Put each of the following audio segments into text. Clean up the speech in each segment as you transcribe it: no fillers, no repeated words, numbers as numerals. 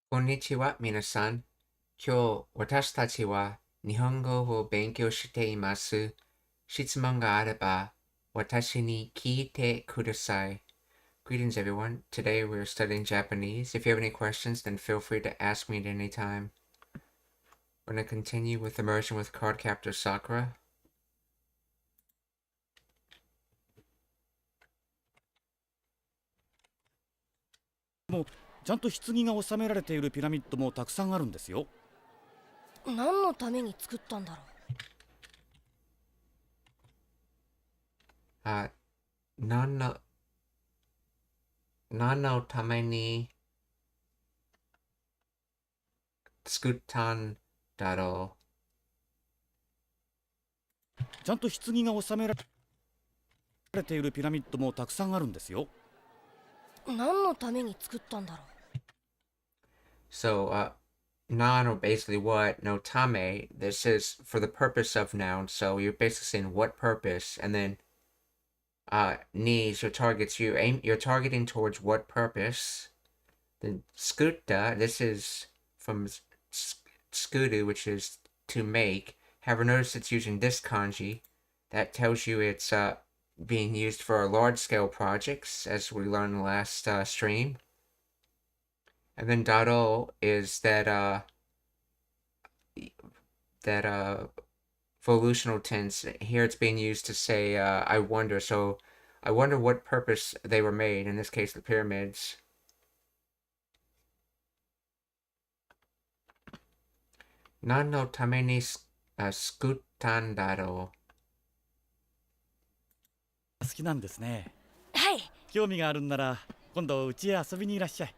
こんにちは、皆さん。今日、私たちは日本語を勉強しています。質問があれば、私に聞いてください。Greetings, everyone. Today we're studying Japanese. If you have any questions, then feel free to ask me at any time. We're going to continue with immersion with Card Captor Sakura. もうちゃんと棺が収められているピラミッドもたくさんあるんですよ。何のために作ったんだろあ、何の、何のために作ったんだろちゃんと棺が収められているピラミッドもたくさんあるんですよ。何のために作ったんだろう。So, non or basically what, no tame, this is for the purpose of noun, so you're basically saying what purpose, and then needs or targets, you're targeting towards what purpose. Then skuta, this is from skudu, which is to make. However, notice it's using this kanji. That tells you it's being used for large scale projects, as we learned in the last stream. And then dado is that volutional tense. Here it's being used to say I wonder. So I wonder what purpose they were made. In this case, the pyramids. 何のために作ったんだろ好きなんですね。う。はい。興味があるんなら今度うちへ遊びにいらっしゃい。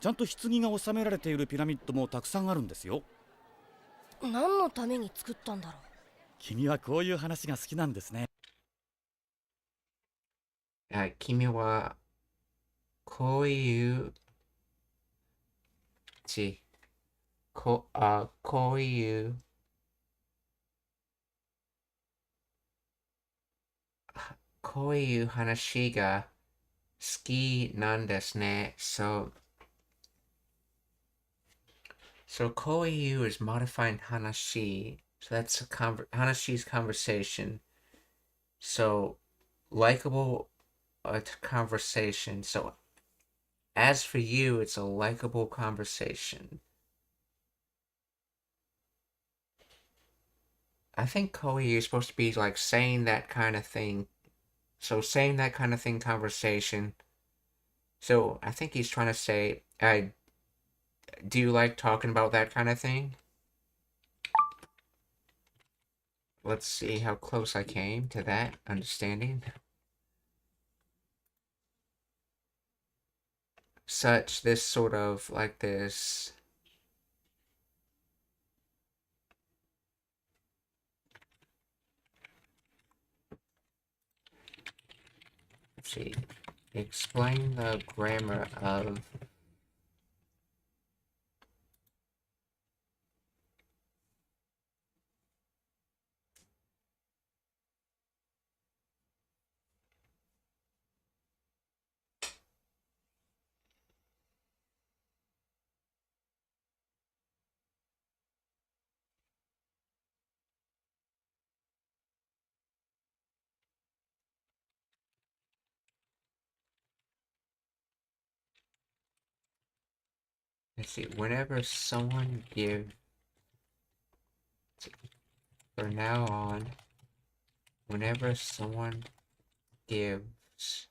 ちゃんと棺が収められているピラミッドもたくさんあるんですよ。何のために作ったんだろ君はこういう話が好きなんですね。う。君はこういうこういうこういう話が好きなんですね。So koiyu is modifying hanashi. So that's hanashi's conversation. So likable conversation. So as for you, it's a likable conversation. I think koiyu is supposed to be like saying that kind of thing. So saying that kind of thing conversation. So I think he's trying to say, do you like talking about that kind of thing? Let's see how close I came to that understanding. Such, this sort of, like this. Let's see. Explain the grammar of let's see, whenever someone gives, from now on, whenever someone gives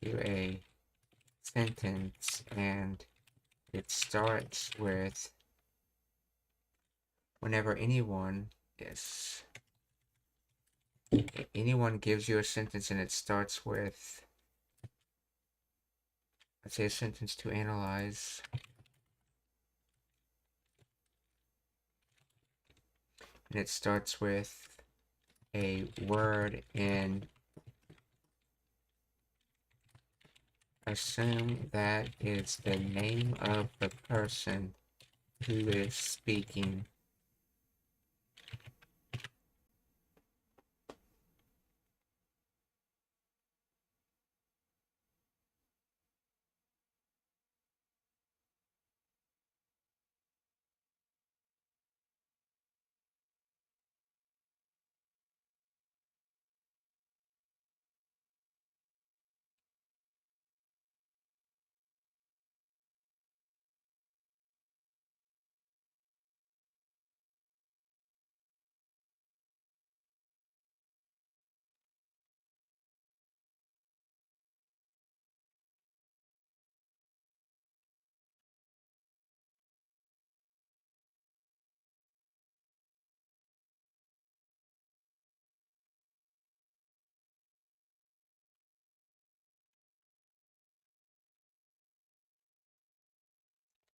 you a sentence and it starts with, whenever anyone gives you a sentence and it starts with, let's say a sentence to analyze, and it starts with a word in, assume that it's the name of the person who is speaking.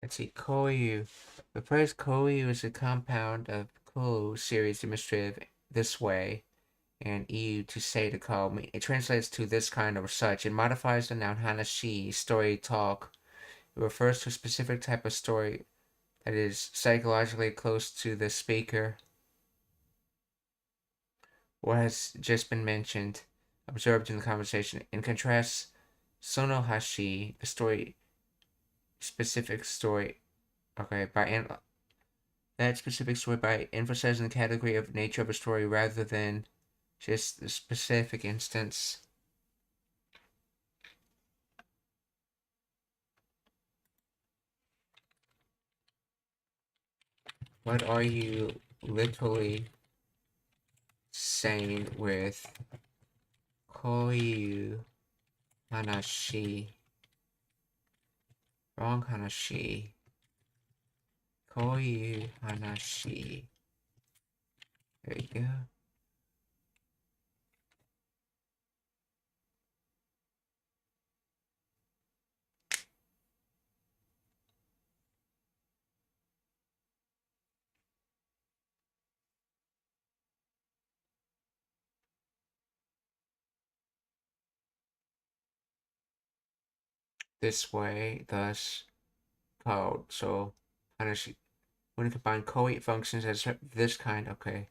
Let's see, Koyu. The phrase Koyu is a compound of Ko series demonstrative this way and EU to say to call. It translates to this kind or such. It modifies the noun hanashi, story, talk. It refers to a specific type of story that is psychologically close to the speaker. What has just been mentioned, observed in the conversation. In contrast, sonohashi, the story, specific story, that specific story by emphasizing the category of nature of a story rather than just the specific instance. What are you literally saying with koyu hanashi? Wrong hanashi. Koyu hanashi. There you go. This way, thus called. So, hanashi. When you combine co-8 functions as this kind, okay.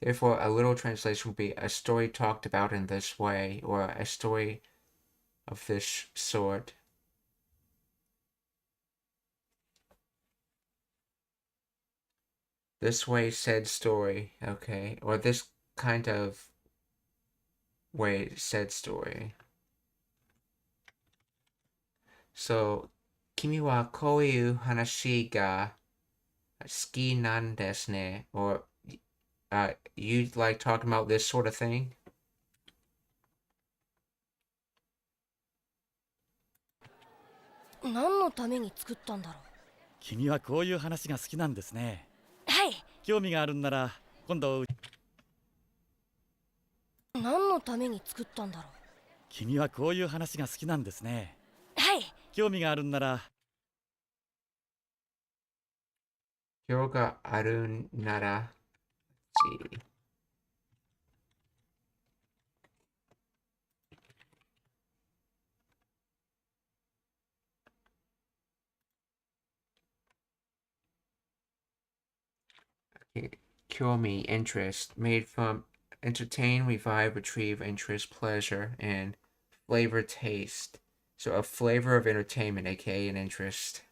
Therefore, a literal translation would be a story talked about in this way, or a story of this sort. This way said story, okay. Or this kind of way said story. So, 君はこういう話が好きなんですね. Or, you like talking about this sort of thing? 何のために作ったんだろう。君はこういう話が好きなんですね。はい。興味があるんなら今度。何のために作ったんだろう。君はこういう話が好きなんですね。はい。興味があるんなら。興味があるなら、Kyomi, interest, made from entertain, revive, retrieve, interest, pleasure, and flavor, taste. So a flavor of entertainment, aka an interest.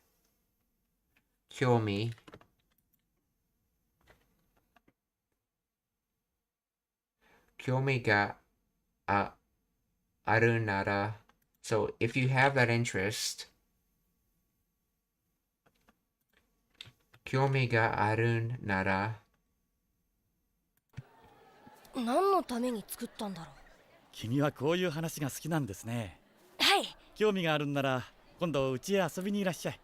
Kyomi. Kyomi ga aru nara. So if you have that interest, Kyomi ga aru nara. 何のために作ったんだろう。君はこういう話が好きなんですね。はい。興味があるんなら今度うちへ遊びにいらっしゃい。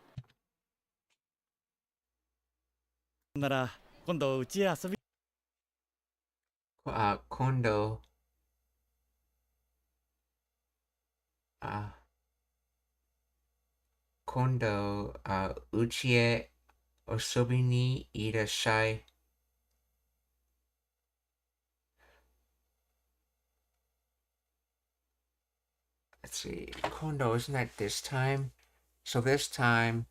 なら今度うちへ遊び。今度、今度、うちへ遊びにいらっしゃい。Let's see, Kondo, isn't that this time? So this time,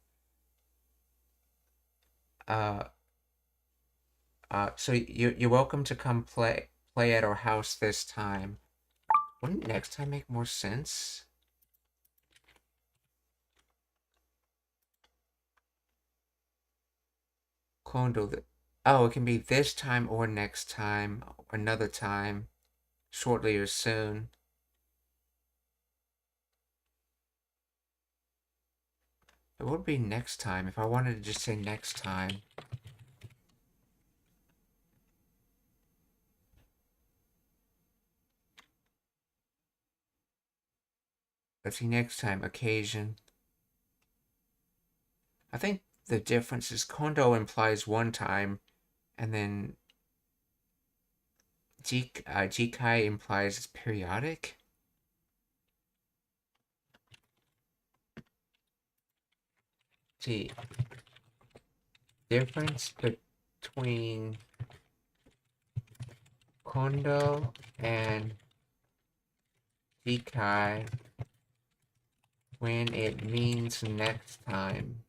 so you're welcome to come play at our house this time. Wouldn't next time make more sense? Kondo, oh, it can be this time or next time, or another time, shortly or soon. It would be next time if I wanted to just say next time. Let's see, next time, occasion. I think the difference is kondo implies one time, and then jikai implies it's periodic. see. Difference between kondo and jikai when it means next time.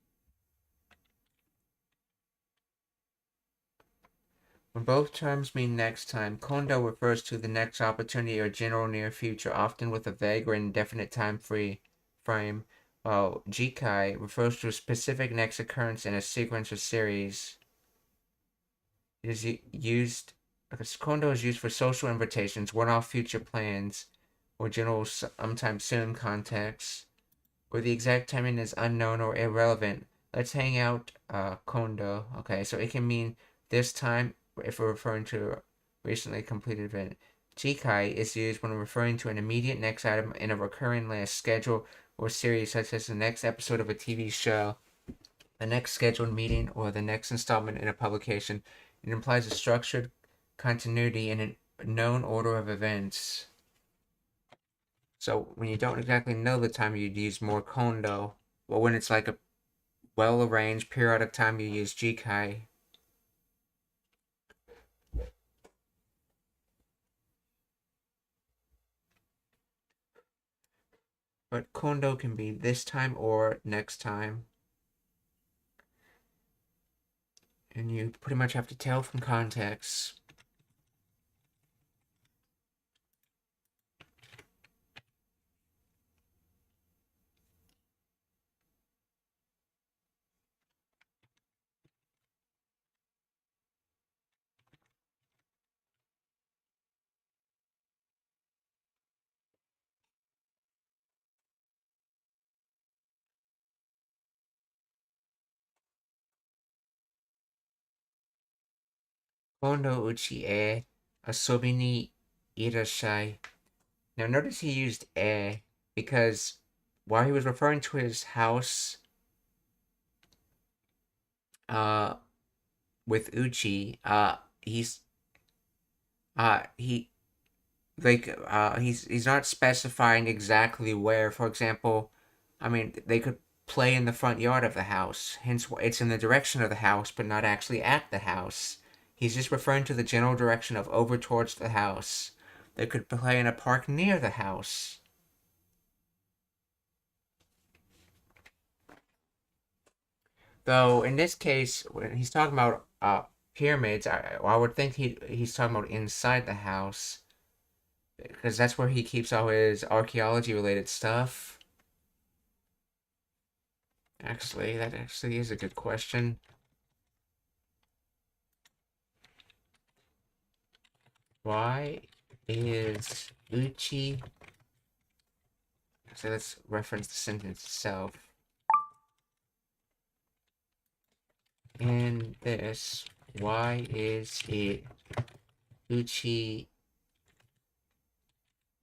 When both terms mean next time, kondo refers to the next opportunity or general near future, often with a vague or indefinite time frame, while jikai refers to a specific next occurrence in a sequence or series. It is used because kondo is used for social invitations, one-off future plans, or general sometime soon contexts, where the exact timing is unknown or irrelevant. Let's hang out, kondo. Okay, so it can mean this time if we're referring to a recently completed event. Jikai is used when referring to an immediate next item in a recurring list, schedule, or series, such as the next episode of a TV show, the next scheduled meeting, or the next installment in a publication. It implies a structured continuity in a known order of events. So when you don't exactly know the time, you'd use more kondo. Well, when it's like a well-arranged periodic time, you use jikai. But kondo can be this time or next time. And you pretty much have to tell from context. Kondo uchi e asobi ni irashai. Now notice he used e because while he was referring to his house with Uchi, he's he's not specifying exactly where. For example, I mean, they could play in the front yard of the house, hence it's in the direction of the house but not actually at the house. He's just referring to the general direction of over towards the house. They could play in a park near the house. Though in this case, when he's talking about pyramids, I would think he's talking about inside the house, because that's where he keeps all his archaeology related stuff. Actually, that actually is a good question. Why is Uchi... So let's reference the sentence itself. In this, why is it Uchi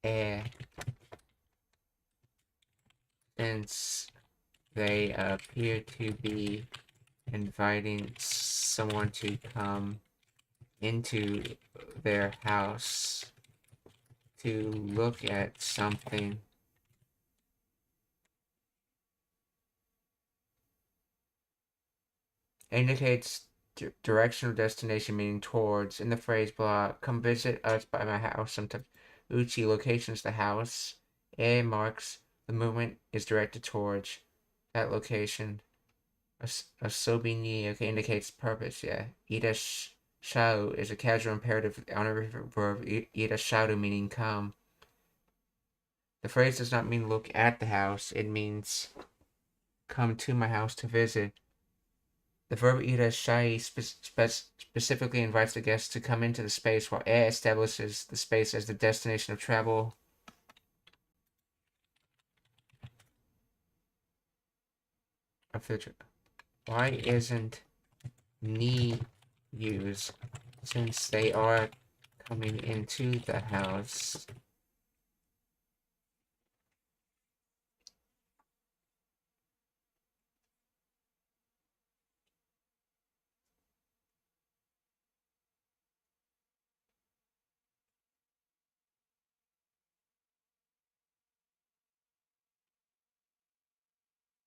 e, since they appear to be inviting someone to come into their house to look at something. Indicates direction or destination, meaning towards. In the phrase blah, come visit us by my house. Sometimes uchi, locations the house. E marks the movement is directed towards that location. Asobi ni, okay, indicates purpose, yeah. Ida shau is a casual imperative honorific verb. Ida shau meaning come. The phrase does not mean look at the house. It means come to my house to visit. The verb irashai specifically invites the guest to come into the space, while e establishes the space as the destination of travel. Why isn't ni used since they are coming into the house?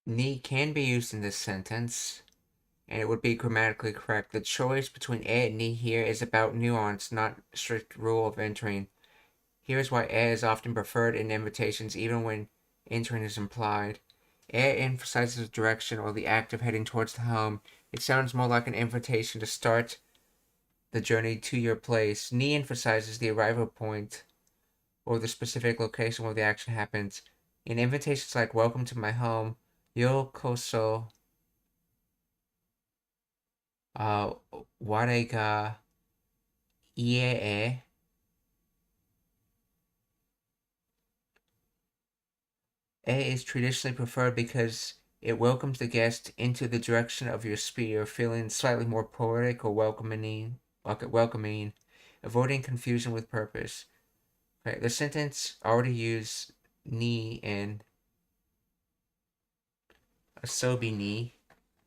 ni can be used in this sentence, and it would be grammatically correct. The choice between and ni here is about nuance, not strict rule of entering. Here's why is often preferred in invitations, even when entering is implied. Emphasizes direction or the act of heading towards the home. It sounds more like an invitation to start the journey to your place. Ni emphasizes the arrival point or the specific location where the action happens. In invitations like welcome to my home, yokoso, ware ga ie e, is traditionally preferred because it welcomes the guest into the direction of your sphere, feeling slightly more poetic or welcoming, avoiding confusion with purpose. Okay, the sentence already used ni and asobi ni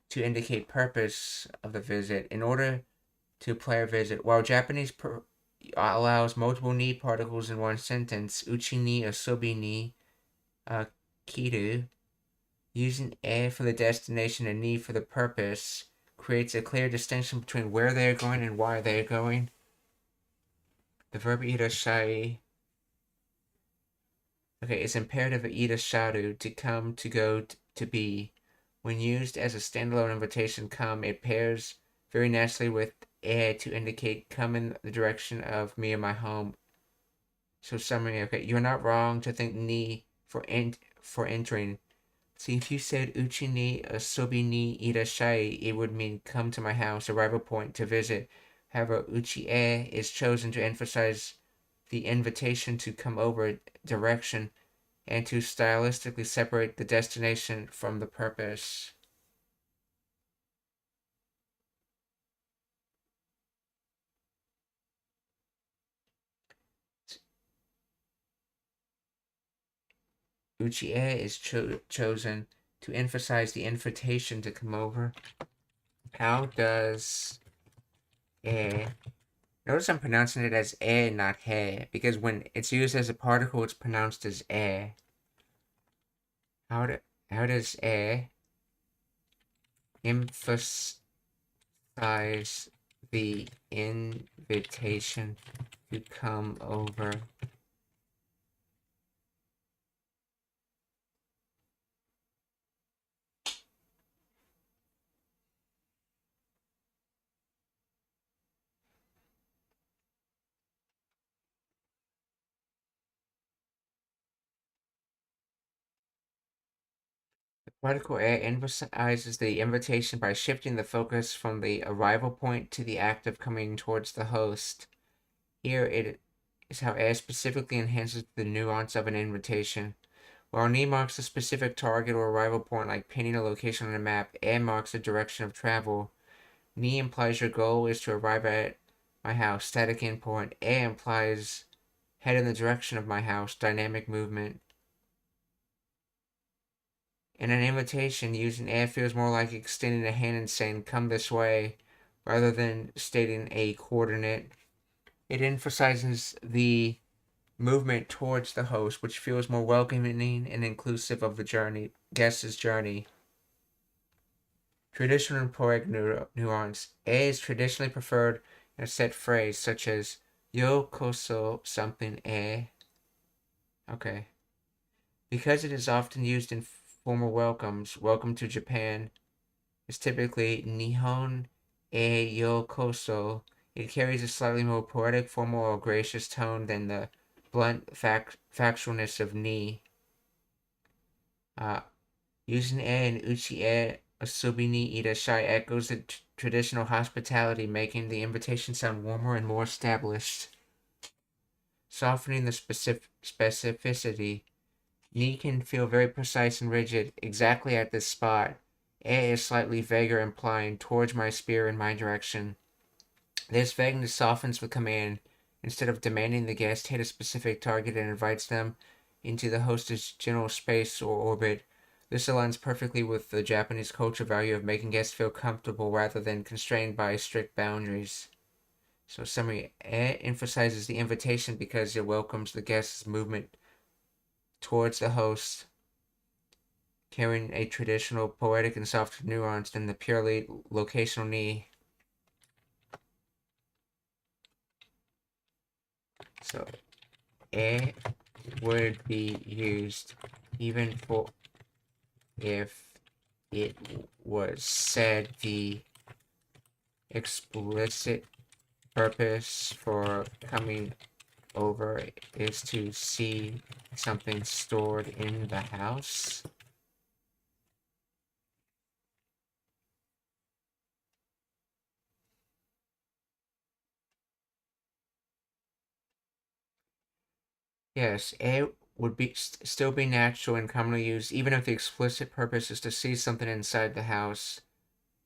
to indicate purpose of the visit. In order to player visit, while Japanese allows multiple ni particles in one sentence, uchi ni asobi ni kiru, using e for the destination and ni for the purpose, creates a clear distinction between where they are going and why they are going. The verb irashai, it's imperative of irasharu, to come, to go, to be. When used as a standalone invitation, come, it pairs very naturally with e to indicate come in the direction of me and my home. So summary, you're not wrong to think ni for entering. See, if you said uchi ni asobi ni irashai, it would mean come to my house, arrival point, to visit. However, uchi e is chosen to emphasize the invitation to come over, direction, and to stylistically separate the destination from the purpose. Uchi e is chosen to emphasize the invitation to come over. How does e... Notice I'm pronouncing it as e, not he, because when it's used as a particle, it's pronounced as e. How does e emphasize the invitation to come over? The particle e emphasizes the invitation by shifting the focus from the arrival point to the act of coming towards the host. Here it is how e specifically enhances the nuance of an invitation. While ni marks a specific target or arrival point, like pinning a location on a map, e marks a direction of travel. Ni implies your goal is to arrive at my house, static endpoint. E implies head in the direction of my house, dynamic movement. In an invitation, using e feels more like extending a hand and saying, come this way, rather than stating a coordinate. It emphasizes the movement towards the host, which feels more welcoming and inclusive of the guest's journey. Traditional and poetic nuance. E is traditionally preferred in a set phrase, such as yo koso something e. Okay. Because it is often used in formal welcomes, welcome to Japan is typically Nihon e yo koso. It carries a slightly more poetic, formal, or gracious tone than the blunt factualness of ni. Using e and uchi e asobi ni irashai echoes the traditional hospitality, making the invitation sound warmer and more established. Softening the specificity. Ni can feel very precise and rigid, exactly at this spot. E is slightly vaguer, implying towards my sphere in my direction. This vagueness softens the command. Instead of demanding the guest hit a specific target, and invites them into the host's general space or orbit. This aligns perfectly with the Japanese culture value of making guests feel comfortable rather than constrained by strict boundaries. So summary, E emphasizes the invitation because it welcomes the guest's movement towards the host. carrying a traditional poetic and softer nuance than the purely locational ni. So, e would be used even for if it was said the explicit purpose for coming over is to see something stored in the house. Yes, it would be still be natural and commonly used, even if the explicit purpose is to see something inside the house.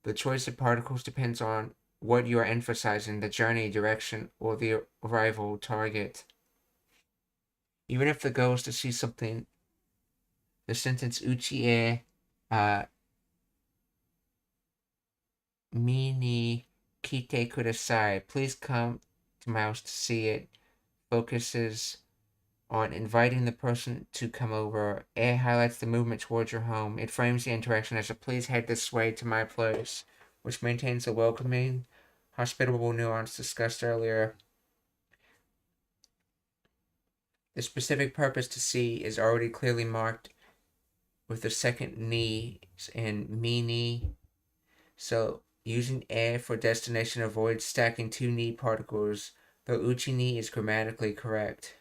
The choice of particles depends on what you are emphasizing, the journey, direction, or the arrival target. Even if the goal is to see something, the sentence uchi e mi ni kite kudasai, please come to my house to see it, focuses on inviting the person to come over. It highlights the movement towards your home. It frames the interaction as a please head this way to my place, which maintains the welcoming, hospitable nuance discussed earlier. The specific purpose to see is already clearly marked with the second ni and mini. So using e for destination avoids stacking two ni particles, though uchi ni is grammatically correct.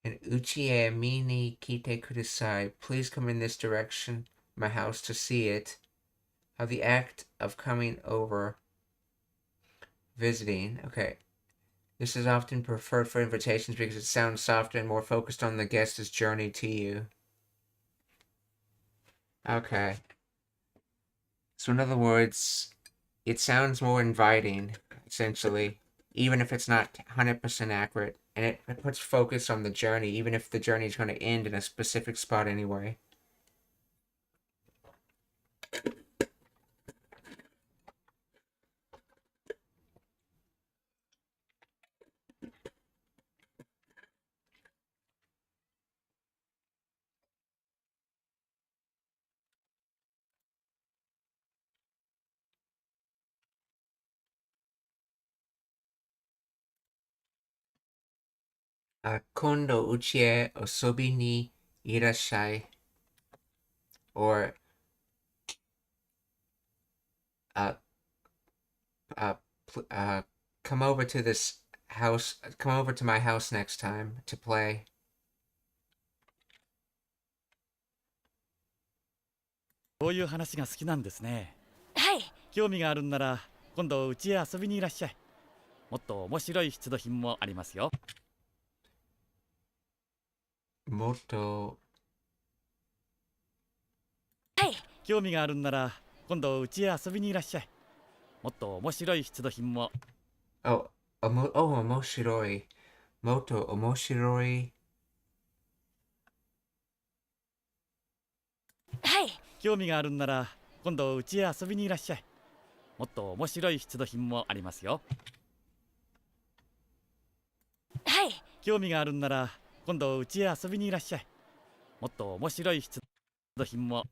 And uchi mi ni kite kudasai, please come in this direction, my house, to see it. How the act of coming over, visiting, okay. This is often preferred for invitations because it sounds softer and more focused on the guest's journey to you. Okay. So in other words, it sounds more inviting, essentially, even if it's not 100% accurate. And it puts focus on the journey, even if the journey is going to end in a specific spot anyway. Kondo uchi e osobi ni irashai. Or uh, come over to this house, come over to my house next time to play. こういう話が好きなんですね。はい。興味があるんなら今度うちへ遊びにいらっしゃい。もっと面白い出土品もありますよ。Moto. はい。興味があるんなら今度うちへ遊びにいらっしゃい。もっと面白い出土品も。Oh, omoshiroi. Moto omoshiroi. はい。興味があるんなら今度うちへ遊びにいらっしゃい。もっと面白い出土品もありますよ。はい。興味があるんなら今度うちへ遊びにいらっしゃい。もっと面白い出土品も。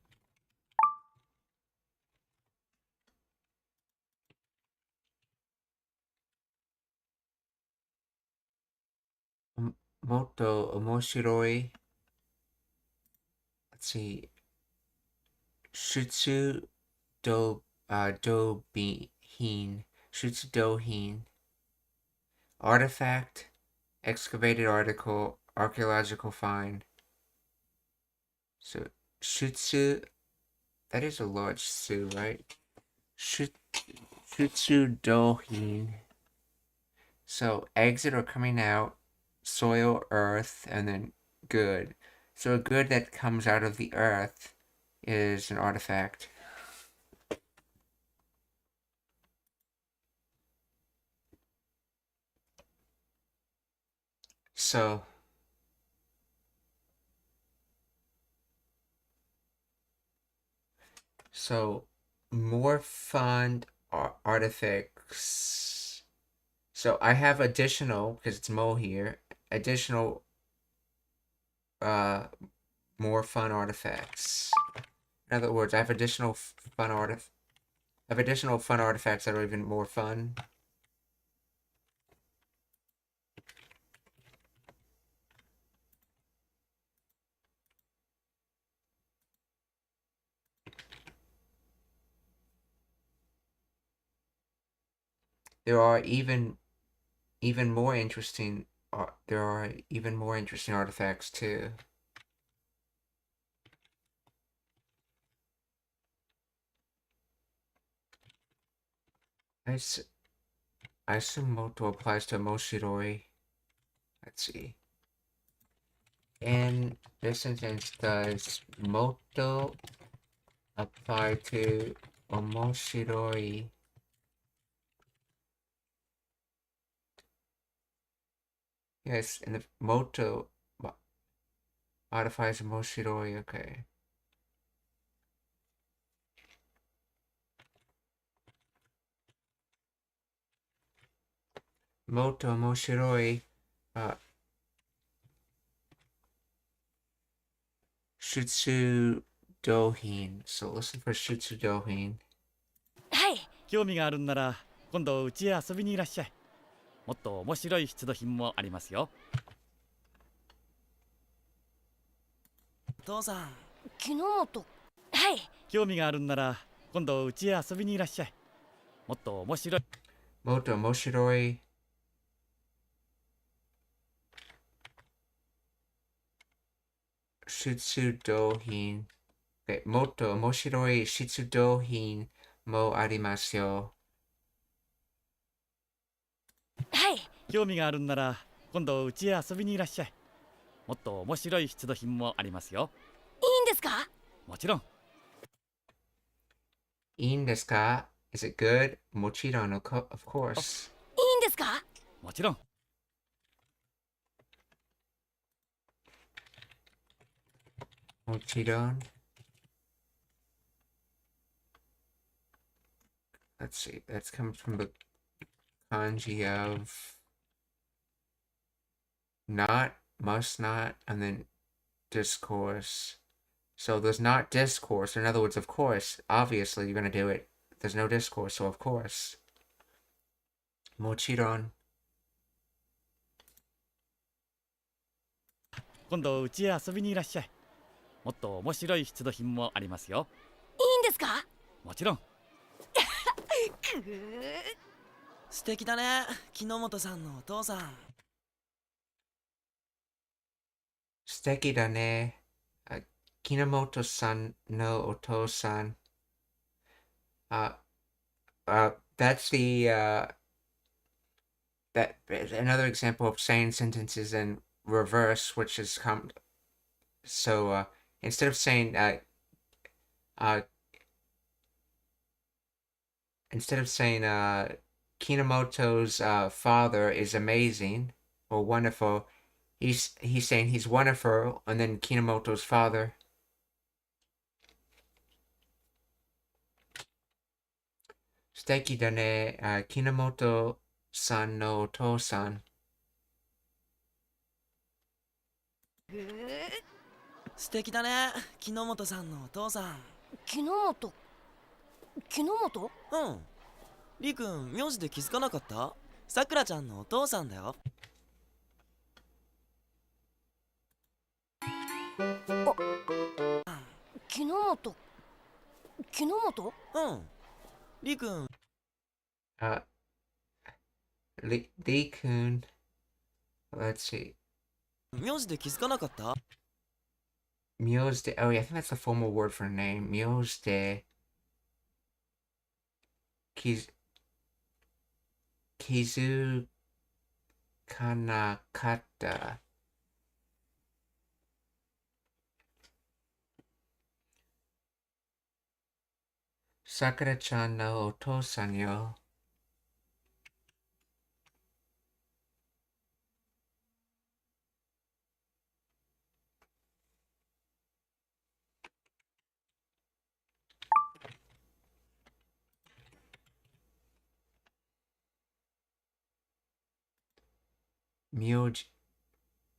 Moto omoshiroi. Let's see. Shutsu do hin. Shutsu do hin. Artifact. Excavated article. Archaeological find. So, shutsu. That is a large su, right? Shutsu do hin. So, eggs that are coming out. Soil, earth, and then good. So a good that comes out of the earth is an artifact. So more fun artifact works. So I have additional, because it's mo here, additional more fun artifacts. In other words, I have additional fun artifacts that are even more fun. There are even more interesting artifacts too. I assume Moto applies to Moshiroi. Let's see. In this instance, does Moto apply to Omoshiroi? Yes, and the Moto modifies Omoshiroi, okay. Moto Omoshiroi, Shutsu Dohin. So listen for Shutsu Dohin. はい。興味があるんなら今度うちへ遊びにいらっしゃい。もっと面白い出土品もありますよ。父さん。木の本。はい。興味があるんなら今度うちへ遊びにいらっしゃい。もっと面白い。Moto Omoshiroi. Shutsu Dohin. Okay, Moto Omoshiroi Shitsu Dohin mo arimasu yo. はい。興味があるんなら今度うちへ遊びにいらっしゃい。もっと面白い出土品もありますよ。いいんですか？もちろん。いいんですか? Is it good? Mochiron, of course. いいんですか？もちろん。Mochiron. Let's see, that's comes from the kanji of not, must not, and then discourse. So there's not discourse. In other words, of course, obviously you're going to do it. There's no discourse, so of course. Mochiron. 今度うちへ遊びにいらっしゃい。もっと面白い出土品もありますよ。いいんですか？もちろん。素敵だね、木之本さんのお父さん。素敵だね。Kinomoto-san no Oto-san. That's the that another example of saying sentences in reverse, which is so instead of saying Kinomoto's father is amazing or wonderful, he's saying he's wonderful, and then Kinomoto's father. 素敵だね、Kinomoto-sanのお父さん。素敵だね、木之本さんのお父さん。木の本。木の本？うん。りくん、名字で気づかなかった？さくらちゃんのお父さんだよ。木の本。木の本？うん。りくん。Lee-kun. Let's see. 名字で気づかなかった？ Myosde. Oh, yeah, I think that's the formal word for name. Myosde. Kizu Kanakata. Sakura-chan no otou-san yo. Myoji,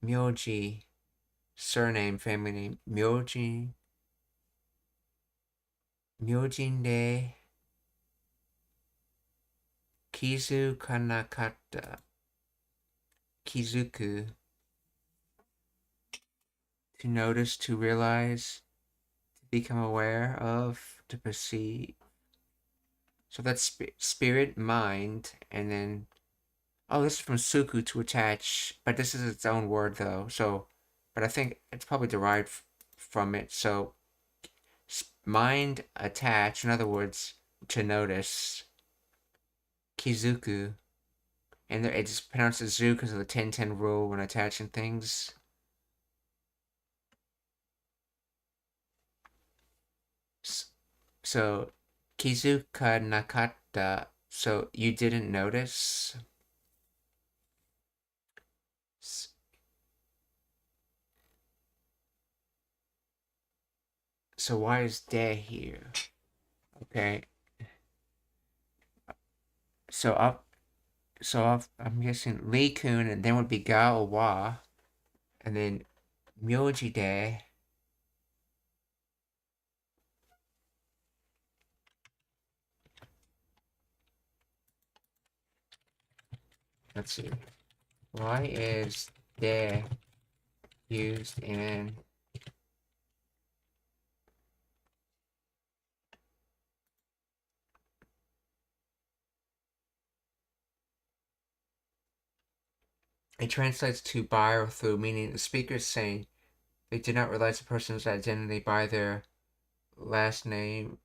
Myoji, surname, family name, Myojin, Myojin de Kizu Kanakata, Kizuku, to notice, to realize, to become aware of, to perceive. So that's spirit, mind, and then, oh, this is from Suku, to attach, but this is its own word though, so, but I think it's probably derived from it, so, mind, attach, in other words, to notice, Kizuku, and it's pronounced as Zu because of the 10-10 rule when attaching things. So, Kizuka nakata, so you didn't notice. So why is de here? Okay. So I'm guessing Lee-kun, and then would be ga or wa, and then Myoji de. Let's see. Why is de used in it translates to by or through, meaning the speaker is saying they did not realize a person's identity by their last name.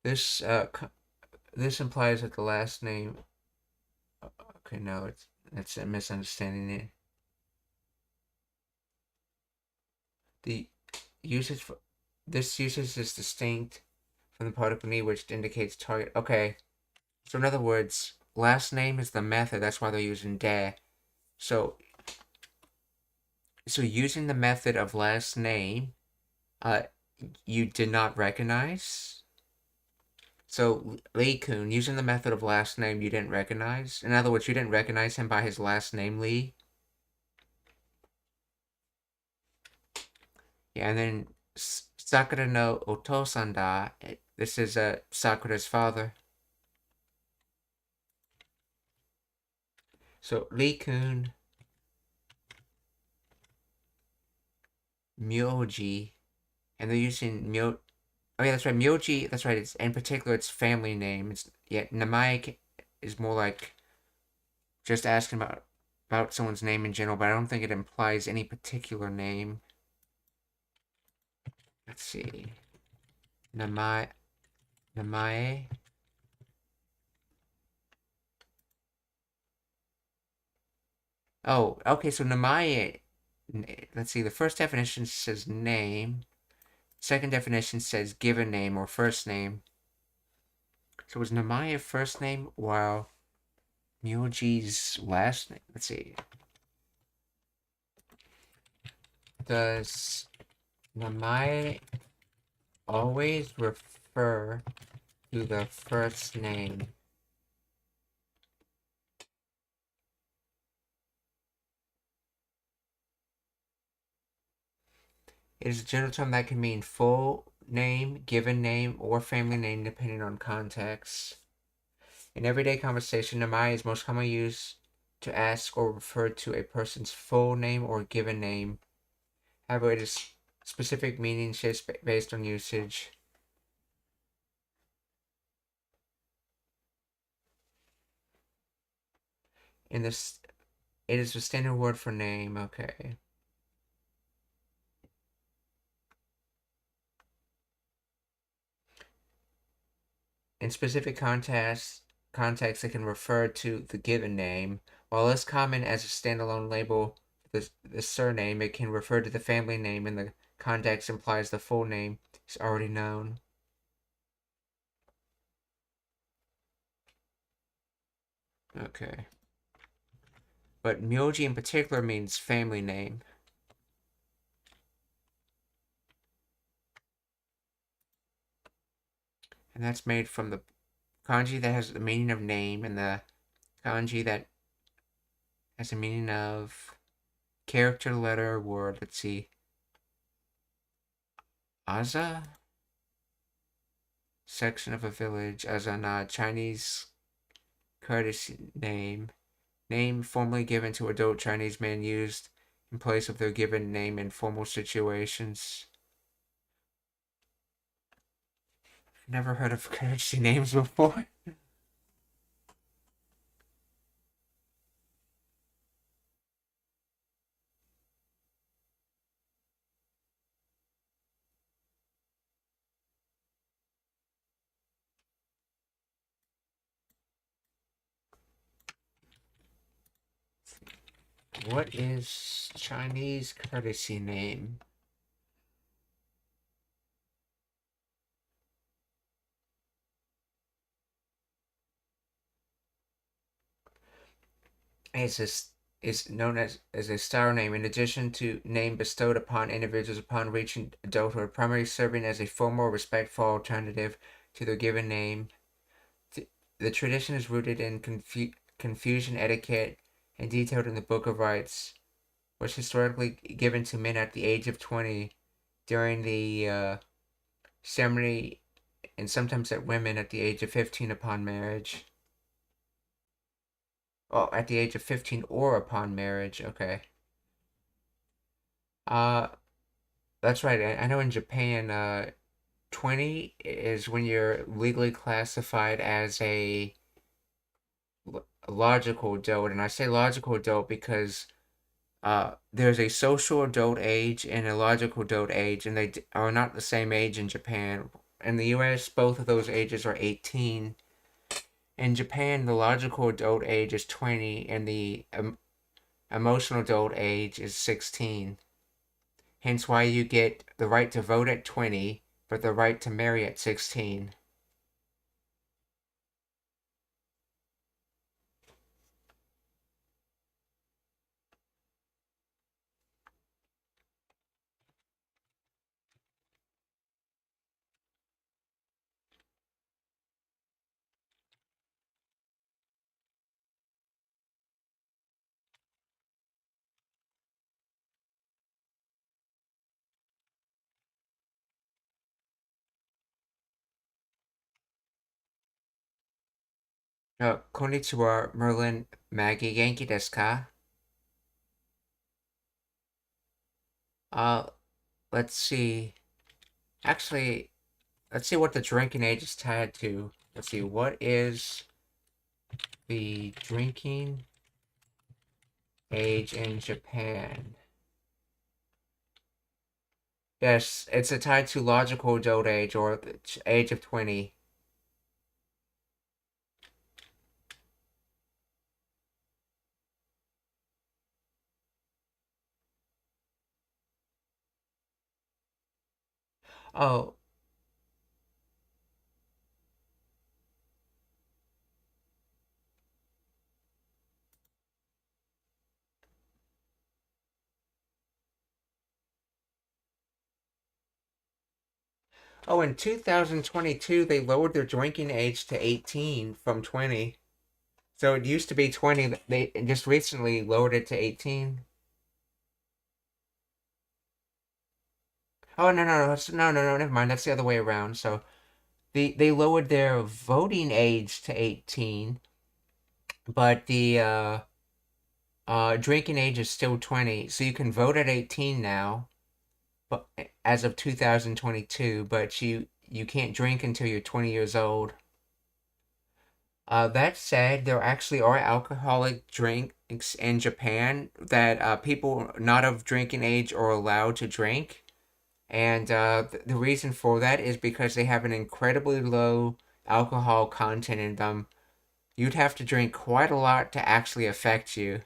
This implies that the last name. Okay, no, it's a misunderstanding it. The usage for this usage is distinct from the particle need, which indicates target. Okay, so in other words, last name is the method. That's why they're using de. So using the method of last name, you did not recognize. So Lee-kun, using the method of last name you didn't recognize. In other words, you didn't recognize him by his last name, Lee. Yeah, and then Sakura no Otosan da. This is Sakura's father. So Lee-kun, Myoji, and they're using Oh yeah, that's right. Myoji. That's right. It's in particular, it's family name. It's Namae is more like just asking about someone's name in general, but I don't think it implies any particular name. Let's see. Namae. Oh, okay. So Namae. Let's see. The first definition says name. Second definition says given name or first name. So was Namae first name while Myoji's last name? Let's see. Does Namae always refer to the first name? It is a general term that can mean full name, given name, or family name depending on context. In everyday conversation, Namae is most commonly used to ask or refer to a person's full name or given name. However, it is specific meaning shifts based on usage. It is the standard word for name. Okay. In specific context, it can refer to the given name. While less common as a standalone label for the surname, it can refer to the family name, and the context implies the full name is already known. Okay. But Myoji in particular means family name. And that's made from the kanji that has the meaning of name, and the kanji that has the meaning of character, letter, word. Let's see. Aza? Section of a village. Azana, Chinese courtesy name. Name formerly given to adult Chinese men used in place of their given name in formal situations. Never heard of courtesy names before. What is Chinese courtesy name? Is known as a star name, in addition to name bestowed upon individuals upon reaching adulthood, primarily serving as a formal, respectful alternative to their given name. The tradition is rooted in Confucian etiquette and detailed in the Book of Rites, was historically given to men at the age of 20 during the ceremony, and sometimes at women at the age of 15 upon marriage. Oh, at the age of 15 or upon marriage. Okay. Uh, that's right. I know in Japan, 20 is when you're legally classified as a logical adult, and I say logical adult because there's a social adult age and a logical adult age, and they are not the same age in Japan. In the US, both of those ages are 18. In Japan, the logical adult age is 20, and the emotional adult age is 16. Hence why you get the right to vote at 20, but the right to marry at 16. Konnichiwa, Merlin, Maggie, Genki desu ka? Uh, let's see. Actually, let's see what the drinking age is tied to. Let's see, what is the drinking age in Japan? Yes, it's tied to logical adult age, or the age of 20. Oh, oh, in 2022, they lowered their drinking age to 18 from 20. So it used to be 20. They just recently lowered it to 18. Oh, no, never mind. That's the other way around. So they lowered their voting age to 18, but the drinking age is still 20. So you can vote at 18 now, but as of 2022, but you can't drink until you're 20 years old. That said, there actually are alcoholic drinks in Japan that people not of drinking age are allowed to drink. And the reason for that is because they have an incredibly low alcohol content in them. You'd have to drink quite a lot to actually affect you.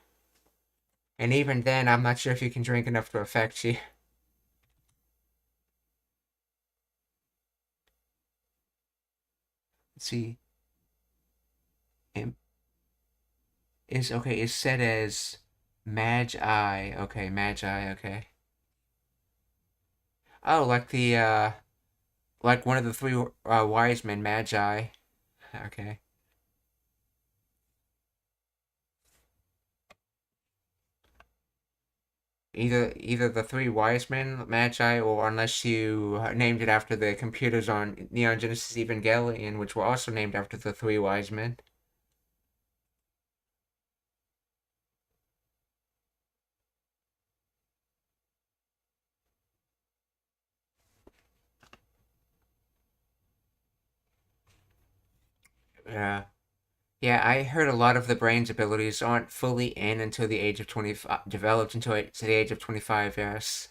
And even then, I'm not sure if you can drink enough to affect you. Let's see. Is set as Magi. Okay, Magi, okay. Oh, like the like one of the three wise men, Magi. Okay. Either the three wise men, Magi, or unless you named it after the computers on Neon Genesis Evangelion, which were also named after the three wise men. Yeah. Yeah, I heard a lot of the brain's abilities aren't fully in until the age of 25, developed until to the age of 25, yes.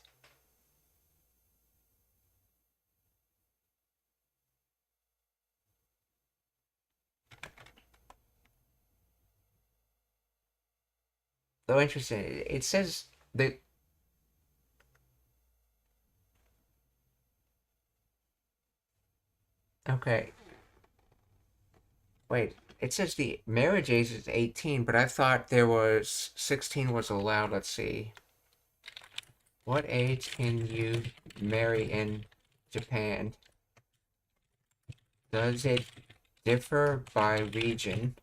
Though interesting, it says that, okay, wait, it says the marriage age is 18, but I thought there was 16 was allowed. Let's see. What age can you marry in Japan? Does it differ by region?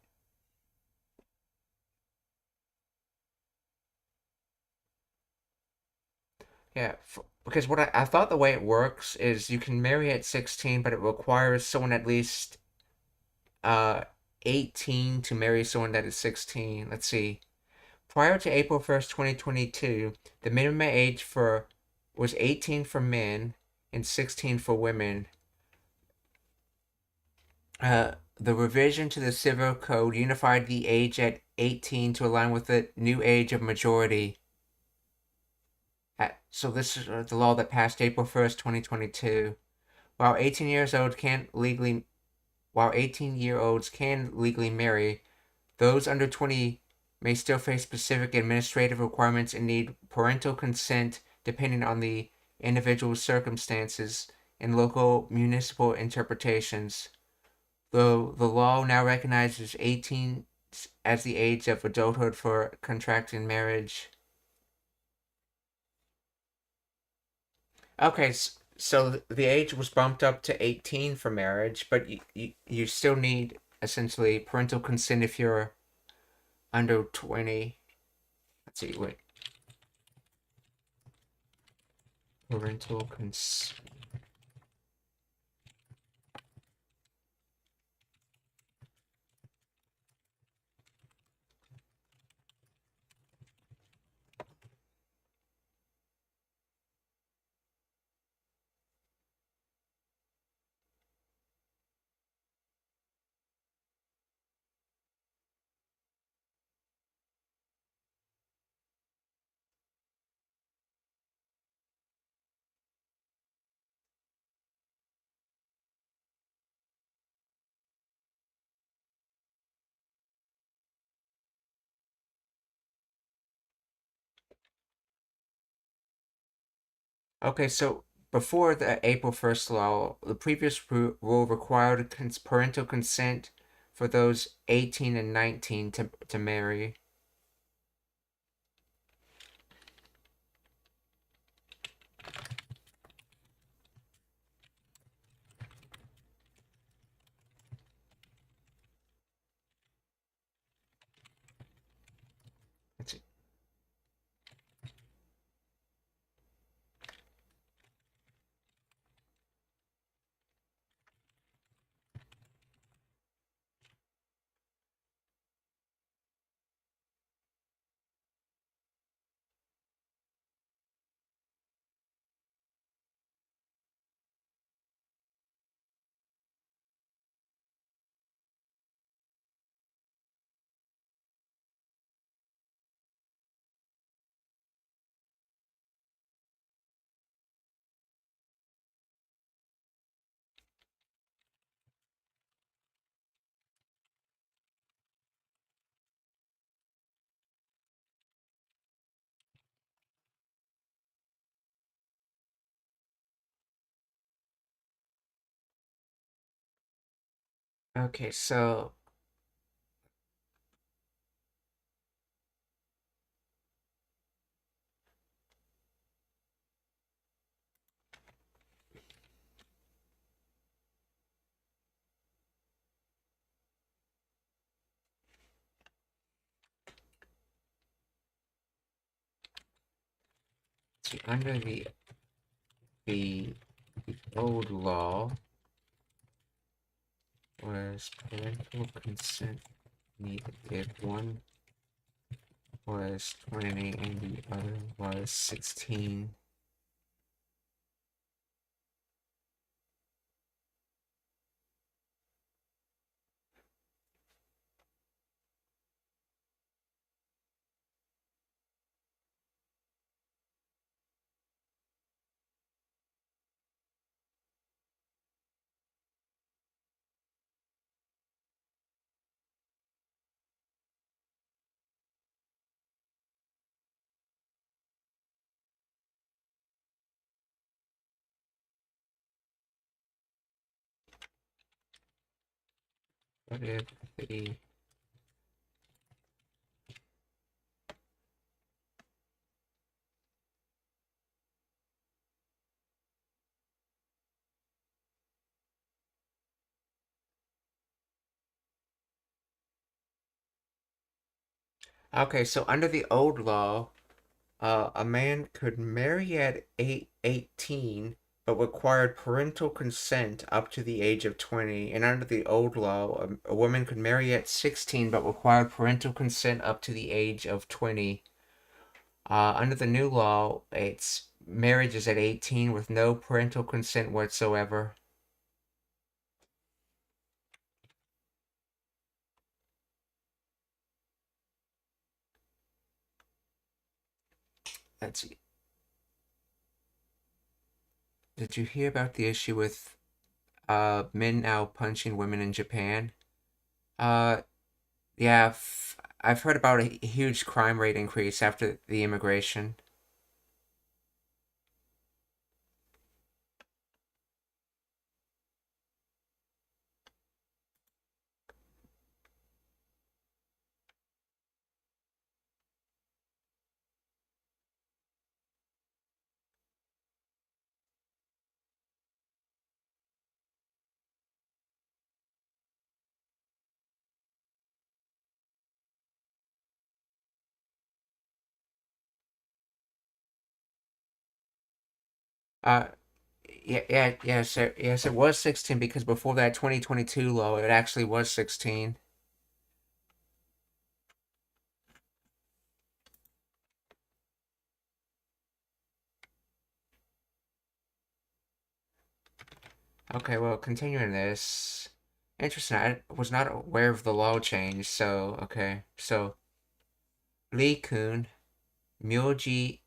Yeah, because what I thought the way it works is you can marry at 16, but it requires someone at least uh 18 to marry someone that is 16. Let's see. Prior to April 1st, 2022, the minimum age for was 18 for men and 16 for women. The revision to the Civil Code unified the age at 18 to align with the new age of majority. So this is the law that passed April 1st, 2022. While 18 years old can't legally while 18-year-olds can legally marry, those under 20 may still face specific administrative requirements and need parental consent depending on the individual circumstances and local municipal interpretations. Though the law now recognizes 18 as the age of adulthood for contracting marriage. Okay, so the age was bumped up to 18 for marriage, but you still need essentially parental consent if you're under 20. Let's see, wait. Parental consent. Okay, so before the April 1st law, the previous rule required parental consent for those 18 and 19 to marry. Let's see. Okay, so under the old law was parental consent needed if one was 20 and the other was 16. What if the Okay, so under the old law, a man could marry at 18, but required parental consent up to the age of 20. And under the old law, a woman could marry at 16, but required parental consent up to the age of 20. Under the new law, it's marriage is at 18 with no parental consent whatsoever. Let's see. Did you hear about the issue with men now punching women in Japan? Uh, yeah, I've heard about a huge crime rate increase after the immigration. Uh, yes, it was 16 because before that 2022 law, it actually was 16. Okay, well, continuing this. Interesting. I was not aware of the law change, so, okay. So, Lee-kun, Myoji.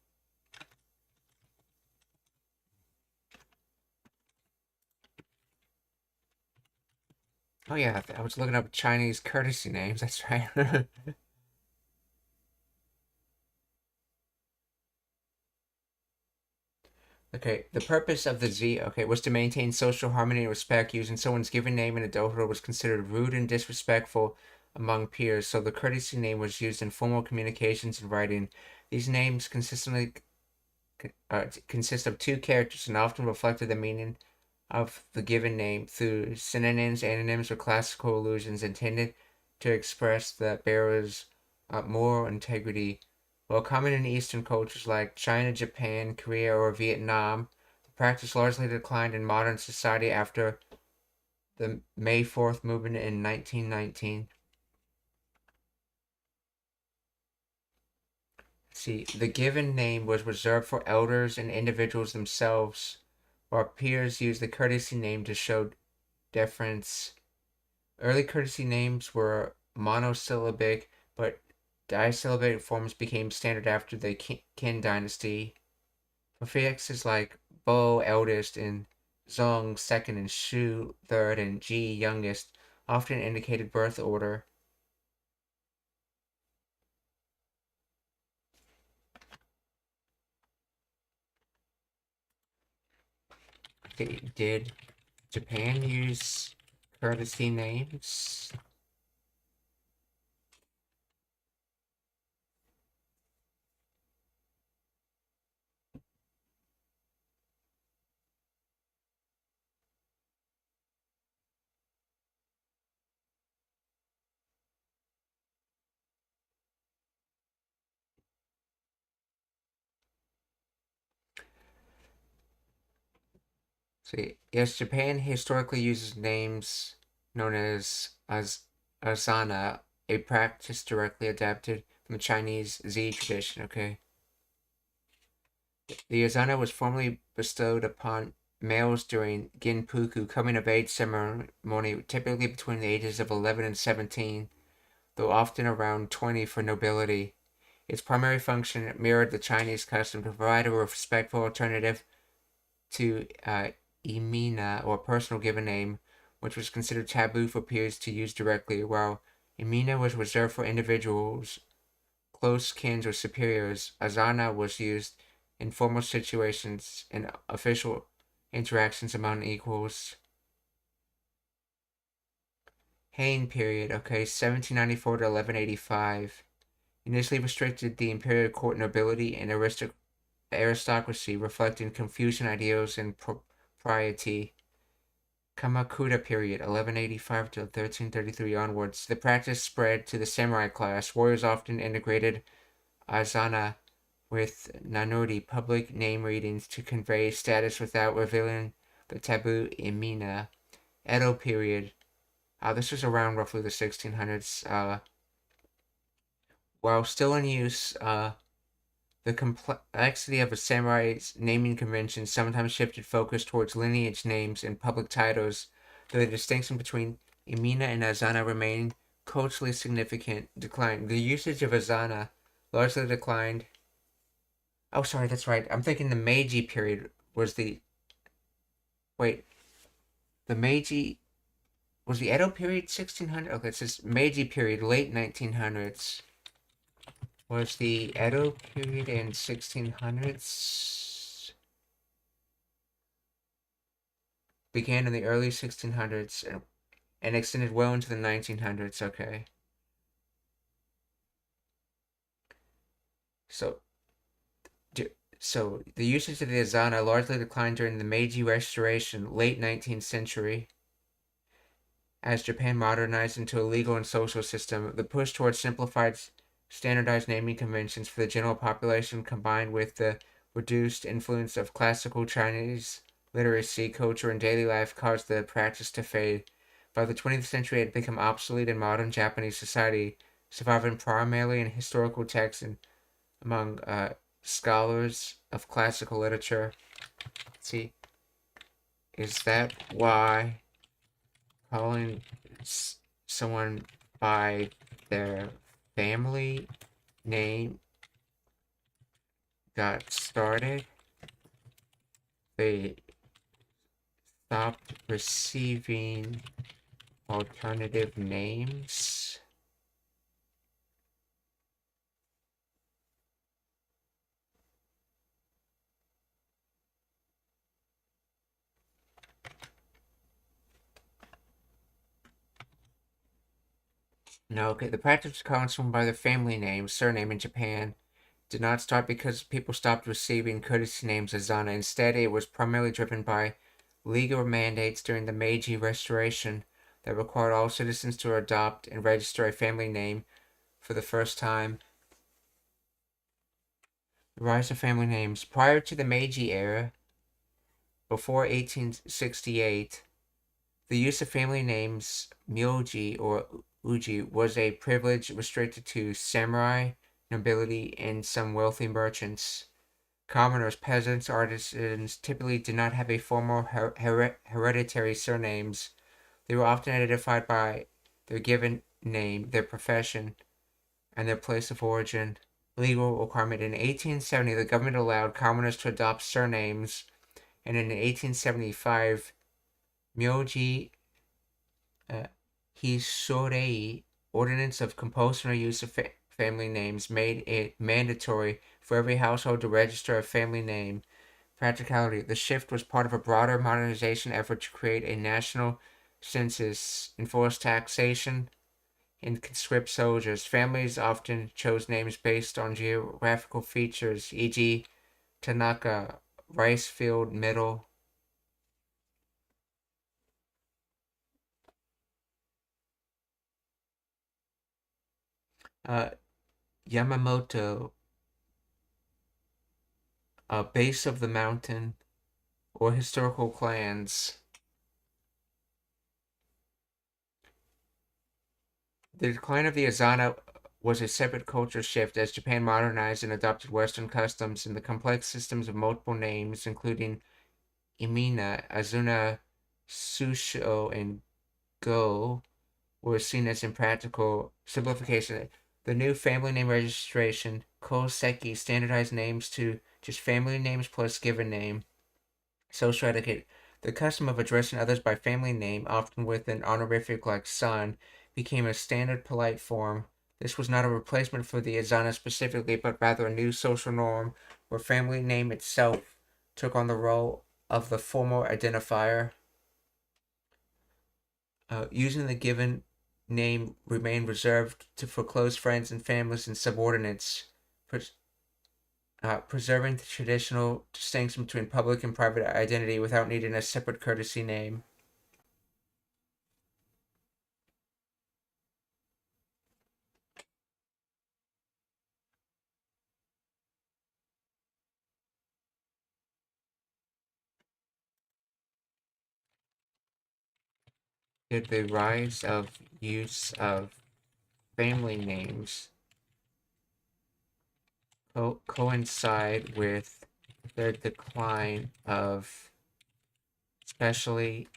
Oh, yeah, I was looking up Chinese courtesy names, that's right. Okay, the purpose of the Z, okay, was to maintain social harmony and respect. Using someone's given name in adulthood was considered rude and disrespectful among peers, so the courtesy name was used in formal communications and writing. These names consistently consist of two characters and often reflected the meaning of the given name through synonyms, antonyms, or classical allusions intended to express the bearer's moral integrity. While common in Eastern cultures like China, Japan, Korea, or Vietnam, the practice largely declined in modern society after the May 4th movement in 1919. See, the given name was reserved for elders and individuals themselves, while peers used the courtesy name to show deference. Early courtesy names were monosyllabic, but disyllabic forms became standard after the Qin dynasty. Prefixes like Bo, eldest, and Zong, second, and Shu, third, and Ji, youngest, often indicated birth order. Did Japan use courtesy names? See, yes, Japan historically uses names known as Azana, a practice directly adapted from the Chinese Z tradition, okay? The Azana was formerly bestowed upon males during Ginpuku, coming of age ceremony, typically between the ages of 11 and 17, though often around 20 for nobility. Its primary function mirrored the Chinese custom to provide a respectful alternative to Imina, or personal given name, which was considered taboo for peers to use directly, while Imina was reserved for individuals, close kin, or superiors. Azana was used in formal situations and official interactions among equals. Heian period, okay, 1794 to 1185. Initially restricted the imperial court nobility and aristocracy, reflecting Confucian ideals and propriety. Kamakura period, 1185 to 1333 onwards. The practice spread to the samurai class. Warriors often integrated Azana with Nanori, public name readings, to convey status without revealing the taboo Imina. Edo period. This was around roughly the 1600s. While still in use, the complexity of a samurai's naming convention sometimes shifted focus towards lineage names and public titles, though the distinction between Imina and Azana remained culturally significant. Declined. The usage of Azana largely declined. Oh, sorry, that's right. I'm thinking the Meiji period was the... Wait. The Meiji... Was the Edo period 1600? Okay, it says Meiji period, late 1900s. Was the Edo period in 1600s? Began in the early 1600s and extended well into the 1900s. Okay. So the usage of the Azana largely declined during the Meiji Restoration, late 19th century. As Japan modernized into a legal and social system, the push towards simplified, standardized naming conventions for the general population, combined with the reduced influence of classical Chinese literacy, culture, and daily life, caused the practice to fade. By the 20th century, it had become obsolete in modern Japanese society, surviving primarily in historical texts and among scholars of classical literature. Let's see, is that why calling someone by their family name got started? They stopped receiving alternative names. No, okay, the practice of calling someone by their family name, surname in Japan did not start because people stopped receiving courtesy names as Azana. Instead, it was primarily driven by legal mandates during the Meiji Restoration that required all citizens to adopt and register a family name for the first time. The rise of family names. Prior to the Meiji era, before 1868, the use of family names, myoji or uji, was a privilege restricted to samurai, nobility, and some wealthy merchants. Commoners, peasants, artisans typically did not have a formal hereditary surnames. They were often identified by their given name, their profession, and their place of origin. Legal requirement. In 1870, the government allowed commoners to adopt surnames, and in 1875, Myoji Hisorei, Ordinance of Compulsory Use of Family Names, made it mandatory for every household to register a family name. Practicality. The shift was part of a broader modernization effort to create a national census, enforce taxation, and conscript soldiers. Families often chose names based on geographical features, e.g., Tanaka, rice field, middle. Yamamoto, base of the mountain, or historical clans. The decline of the Azana was a separate culture shift as Japan modernized and adopted Western customs, and the complex systems of multiple names, including Imina, Azuna, Susho, and Go, were seen as impractical. Simplification. The new family name registration, Koseki, standardized names to just family names plus given name. Social etiquette. The custom of addressing others by family name, often with an honorific like son, became a standard polite form. This was not a replacement for the Azana specifically, but rather a new social norm where family name itself took on the role of the formal identifier. Using the given name remained reserved for close friends and families and subordinates, preserving the traditional distinction between public and private identity without needing a separate courtesy name. Did the rise of use of family names coincide with the decline of specially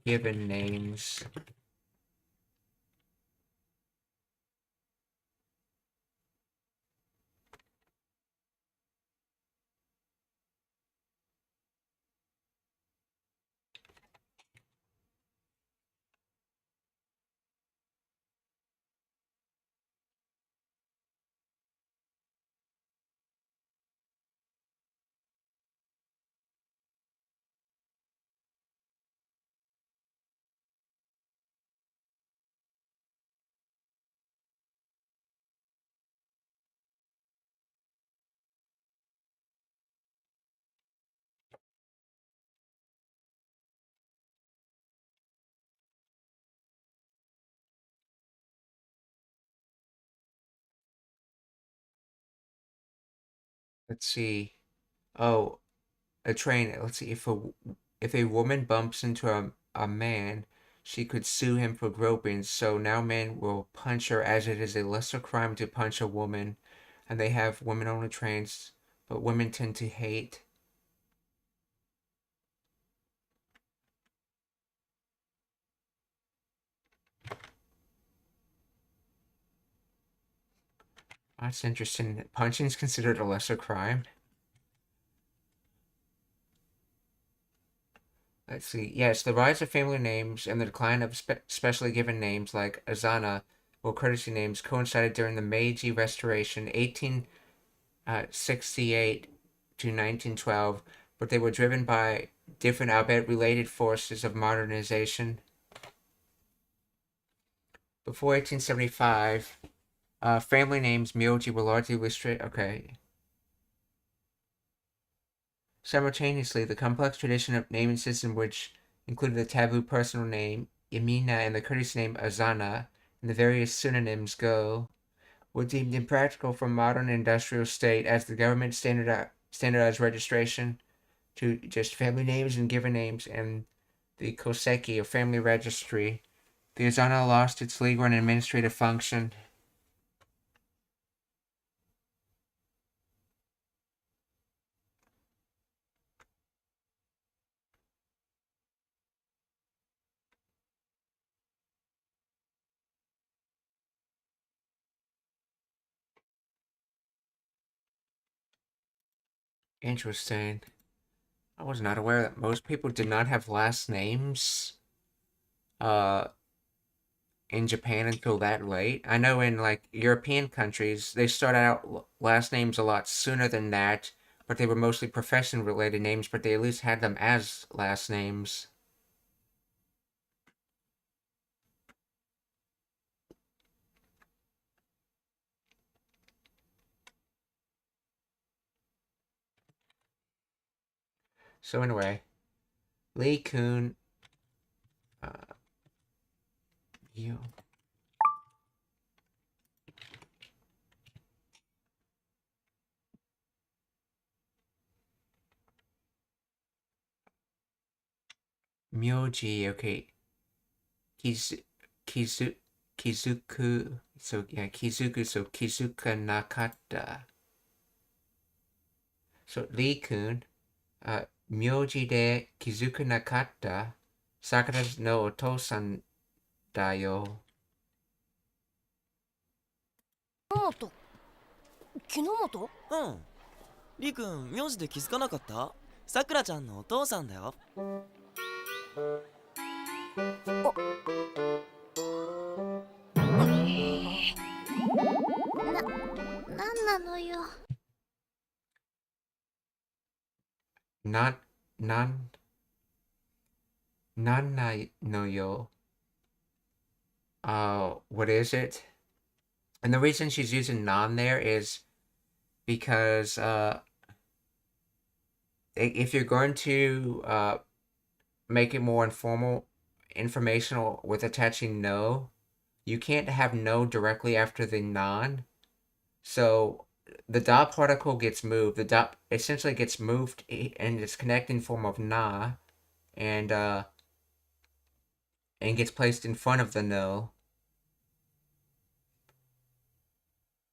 given names? Let's see. Oh, a train. Let's see. If a woman bumps into a man, she could sue him for groping. So now men will punch her as it is a lesser crime to punch a woman, and they have women-only trains, but women tend to hate. That's interesting. Punching is considered a lesser crime. Let's see. Yes, the rise of family names and the decline of specially given names like Azana or courtesy names coincided during the Meiji Restoration, 1868 to 1912, but they were driven by different, albeit related, forces of modernization. Before 1875, family names, Myoji, were largely restricted. Okay. Simultaneously, the complex tradition of naming system, which included the taboo personal name, Yamina, and the courtesy name, Azana, and the various synonyms, Go, were deemed impractical for modern industrial state as the government standardized registration to just family names and given names and the Koseki, or family registry. The Azana lost its legal and administrative function. Interesting. I was not aware that most people did not have last names uh in Japan until that late. I know in like European countries they started out last names a lot sooner than that, but they were mostly profession related names, but they at least had them as last names. So anyway, Lee Kun, uh, you. Myoji, okay. Kizuku, so yeah, Kizuku, so Kizuka Nakata. So Lee-kun, 名字で気づかなかったさくらのお父さんだよ。木の本うん。りくん、名字で気づかなかった？さくらちゃんのお父さんだよ。なんなのよ。なんないのよ。What is it? And the reason she's using non there is because if you're going to make it more informal, informational with attaching no, you can't have no directly after the non. So the dot particle gets moved. The dot essentially gets moved in its connecting form of na, and gets placed in front of the no.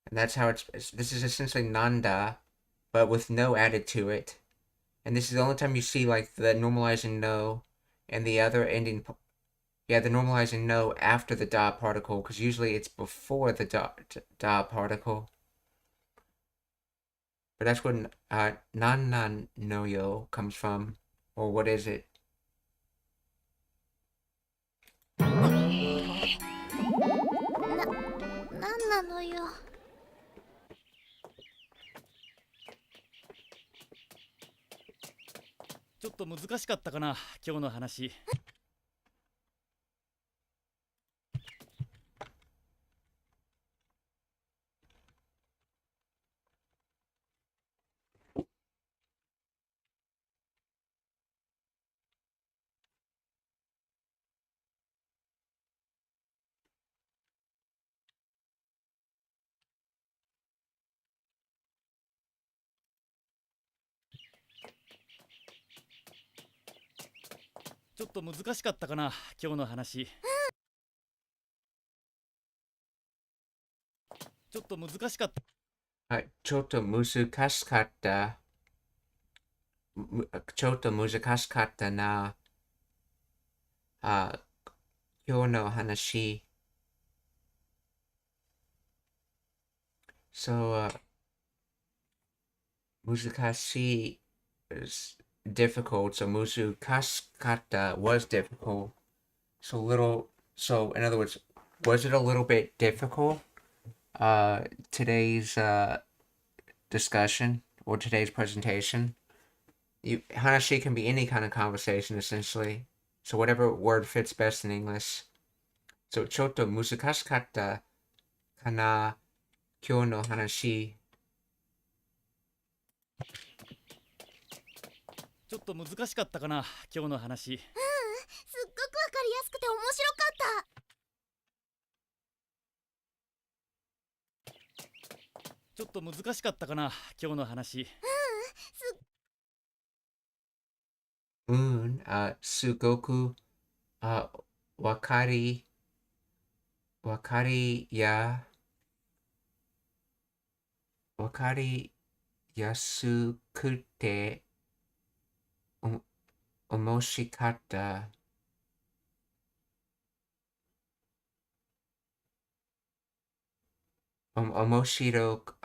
And that's how this is essentially nanda, but with no added to it. And this is the only time you see like the normalizing no and the other ending, yeah, the normalizing no after the dot particle, because usually it's before the dot particle. But that's what nan no yo comes from, or what is it? なんなのよ。ちょっと難しかったかな、今日の話。ちょっと難しかったかな、今日の話。ちょっと難しかった。ちょっと難しかった。ちょっと難しかったな。今日の話。So, 難しい is difficult. So, 難しかった was difficult. So in other words, was it a little bit difficult? Today's discussion or today's presentation. Hanashi can be any kind of conversation essentially. So whatever word fits best in English. So ちょっと難しかったかな今日の話。ちょっと難しかったかな、今日の話。すっごくわかりやすくて面白かった。ちょっと難しかったかな、今日の話。すごく、わかりやすくて、面白かった。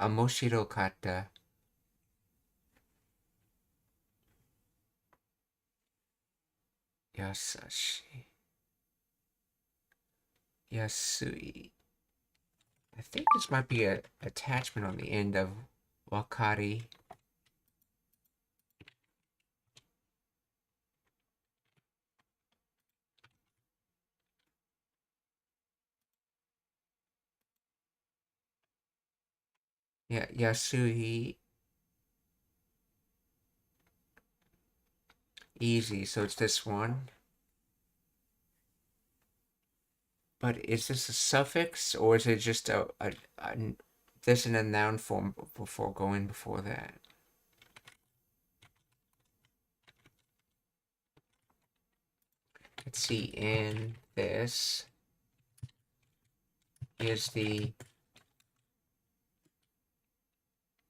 面白かった。優しい。安い。I think this might be an attachment on the end of wakari. Yeah, Yasui. Easy, so it's this one. But is this a suffix or is it just this in a noun form before going before that? let's see, in this is the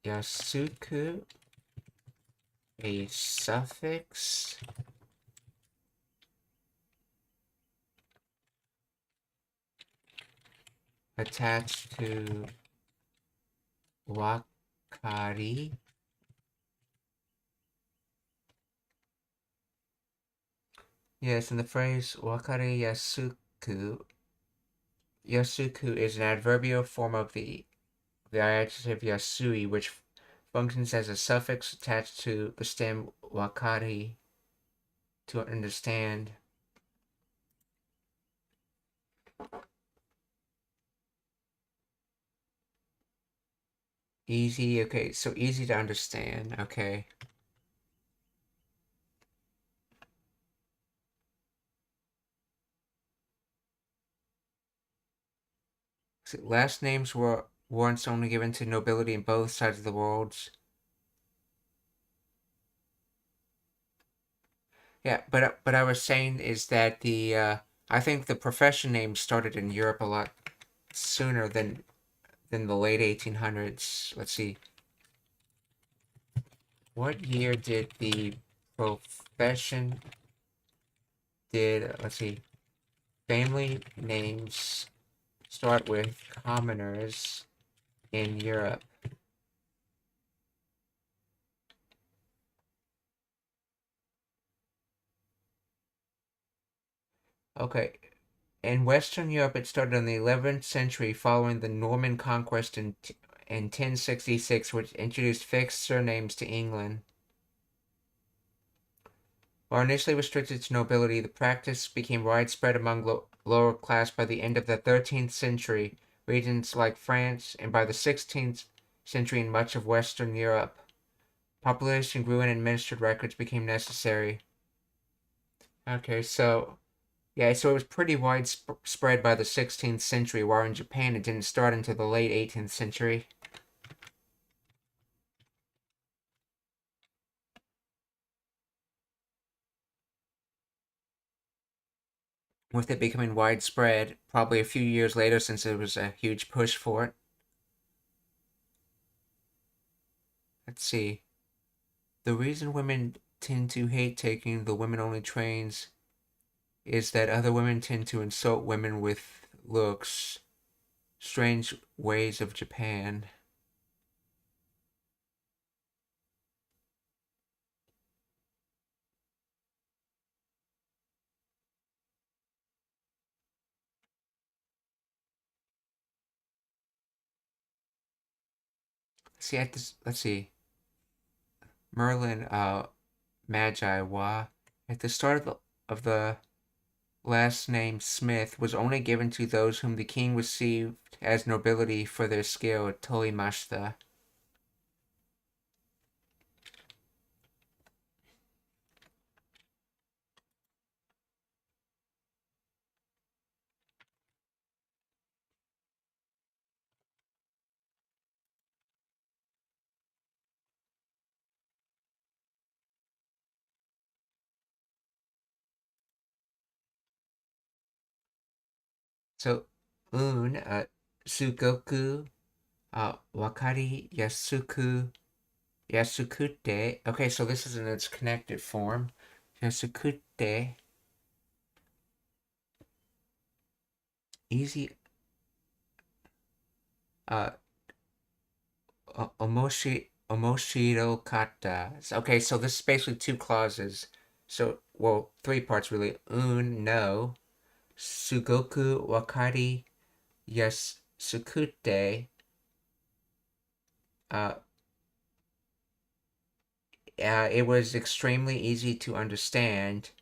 yasuku, a suffix, attached to wakari. Yes, in the phrase wakari yasuku, yasuku is an adverbial form of the adjective yasui, which functions as a suffix attached to the stem wakari to understand. Easy, okay, so easy to understand, okay. So last names were once only given to nobility in both sides of the worlds. Yeah, but I was saying is that I think the profession names started in Europe a lot sooner than the late 1800s. Let's see. What year did the profession let's see, family names start with commoners in Europe? Okay, in Western Europe, it started in the 11th century following the Norman conquest in 1066, which introduced fixed surnames to England. While initially restricted to nobility, the practice became widespread among lower class by the end of the 13th century, regions like France, and by the 16th century in much of Western Europe. Population grew and administered records became necessary. Okay, so yeah, so it was pretty widespread by the 16th century, while in Japan it didn't start until the late 18th century. With it becoming widespread, probably a few years later since there was a huge push for it. Let's see. The reason women tend to hate taking the women-only trains is that other women tend to insult women with looks. Strange ways of Japan. See, let's see. Merlin, Magi wa, at the start of the last name Smith was only given to those whom the king received as nobility for their skill at Toimashita. So, Sugoku, Wakari, Yasukute. Okay, so this is in its connected form. Yasukute. Easy. Omoshiro kata. Okay, so this is basically two clauses. So, well, three parts really. No. Sugoku wakari yasukute. It was extremely easy to understand.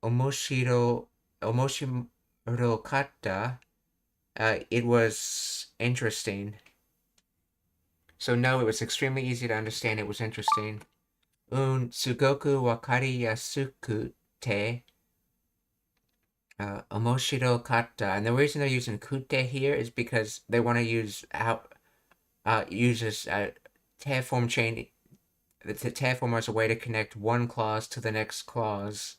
Omoshiro kata. It was interesting. So no, it was extremely easy to understand. It was interesting. Sugoku wakari yasukute. Omoshiro kata. And the reason they're using kute here is because they want to use this te form chain the terraformer is a way to connect one clause to the next clause.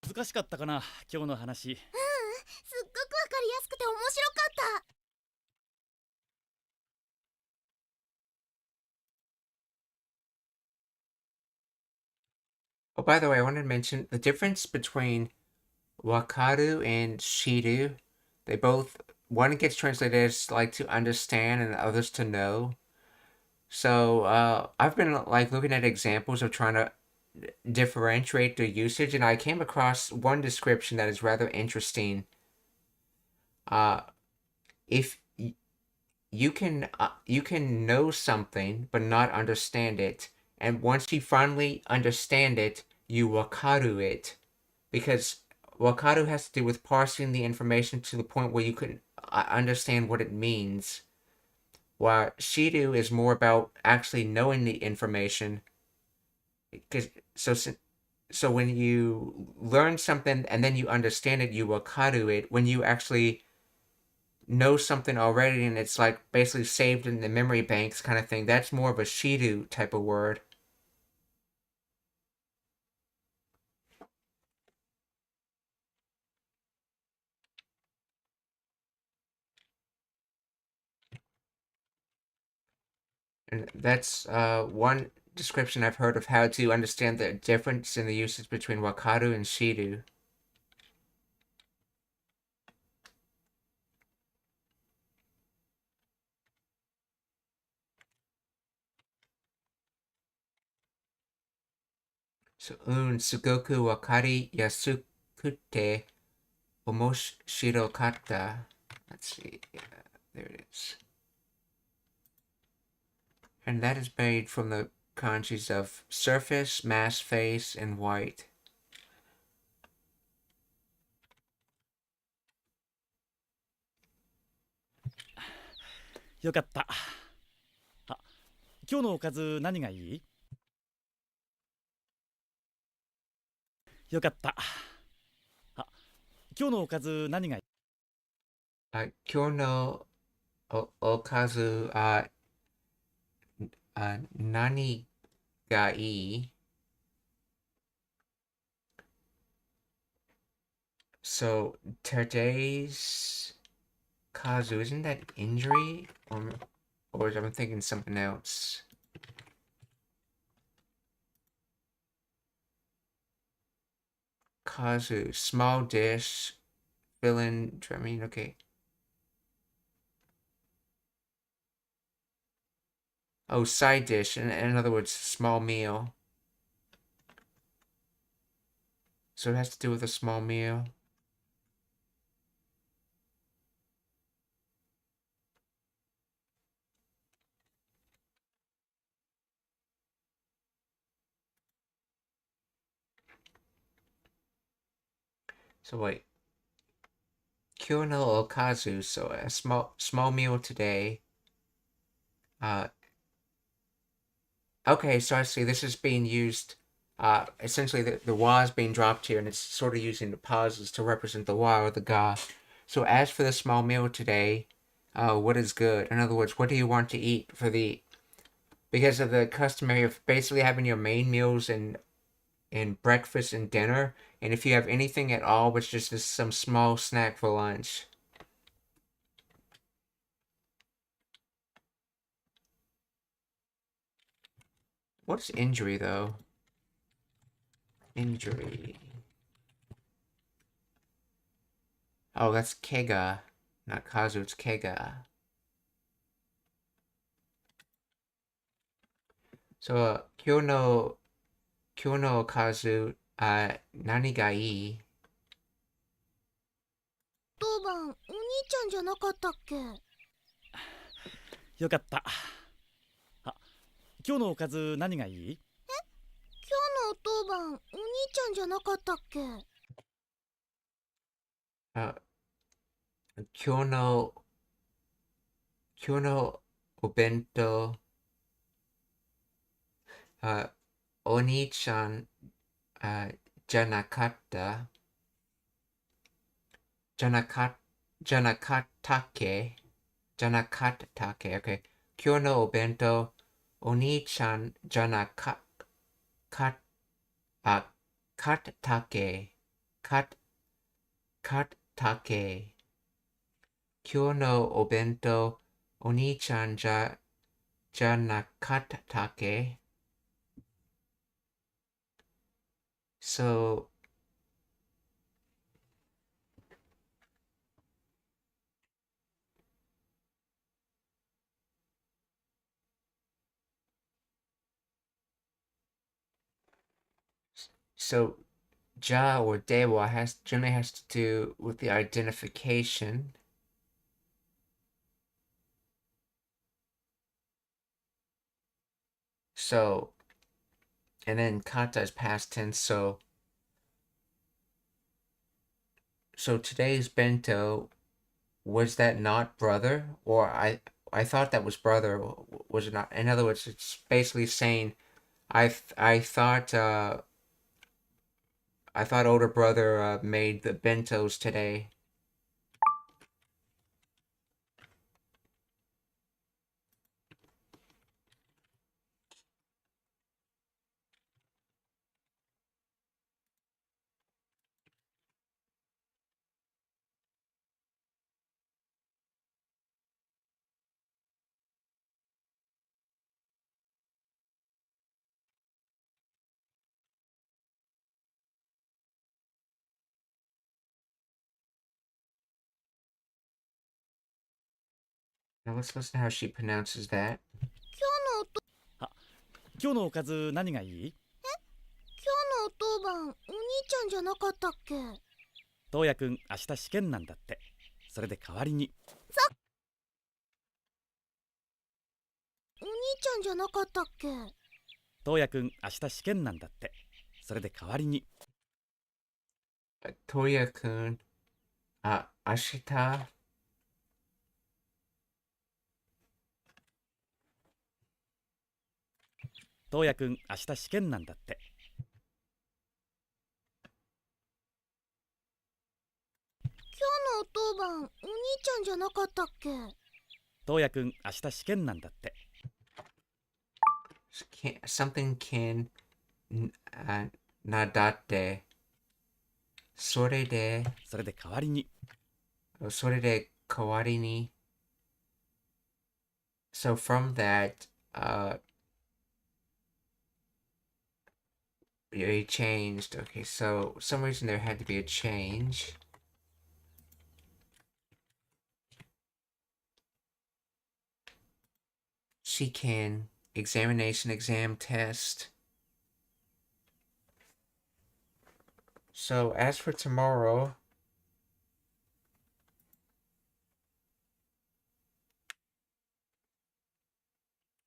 難しかったかな、今日の話。すっごくわかりやすくて面白かった。Oh, by the way, I wanted to mention the difference between wakaru and shiru. They both, one gets translated as like to understand and the others to know. So I've been like looking at examples of trying to differentiate the usage, and I came across one description that is rather interesting. If you can know something but not understand it, and once you finally understand it, you wakaru it, because wakaru has to do with parsing the information to the point where you can understand what it means, while shiru is more about actually knowing the information. Because so when you learn something and then you understand it, you wakaru it. When you actually know something already and it's like basically saved in the memory banks kind of thing, that's more of a shiru type of word. And that's one description I've heard of how to understand the difference in the usage between wakaru and shiru. So, sugoku wakari yasukute omoshirokata. Let's see. There it is. And that is made from the kanjis of surface, mass, face, and white. よかった。あ、今日のおかず何がいい？よかった。あ、今日のおかず何がいい？今日のおかず何がいい? So today's kazu, isn't that injury? Or I'm thinking something else. Kazu, small dish, fill in, I mean, okay. Oh, side dish, in other words, small meal. So it has to do with a small meal. So wait. Kyo no okazu, so a small meal today. Okay, so I see this is being used, essentially the wa is being dropped here, and it's sort of using the pauses to represent the wa or the ga. So as for the small meal today, what is good? In other words, what do you want to eat for because of the customary of basically having your main meals and breakfast and dinner, and if you have anything at all, which just is some small snack for lunch. What's injury, though? Injury. Oh, that's kega. Not kazu, it's kega. So, kyo no kazu, nani ga ii? 当番お兄ちゃんじゃなかったっけ？よかった。あ、今日のおかず何がいい？今日の当番お兄ちゃんじゃなかったっけ？今日の今日のお弁当、お兄ちゃん、じゃなかった。じゃなか、じゃなかったっけじゃなかったっけ ?OK。今日のお弁当、お兄ちゃんじゃなか、か、かったっけかったっけ今日のお弁当、お兄ちゃんじゃなかったっけ ?So, so ja or dewa generally has to do with the identification. So, and then kata is past tense. So today's bento, was that not brother? Or I thought that was brother. Was it not? In other words, it's basically saying I thought older brother made the bentos today. Now let's listen to how she pronounces that. 今日のおと今日のおかず何がいい？今日のお当番お兄ちゃんじゃなかったっけ？東也くん明日試験なんだって。それで代わりに。お兄ちゃんじゃなかったっけ？東也くん明日試験なんだって。それで代わりに。Toya-kun, ashita. 東也くん明日試験なんだって。今日のお当番お兄ちゃんじゃなかったっけ？東也くん明日試験なんだって。Something can nadate. それで代わりに。代わりに So from that, it changed. Okay, so some reason there had to be a change. She can examination exam test. So as for tomorrow,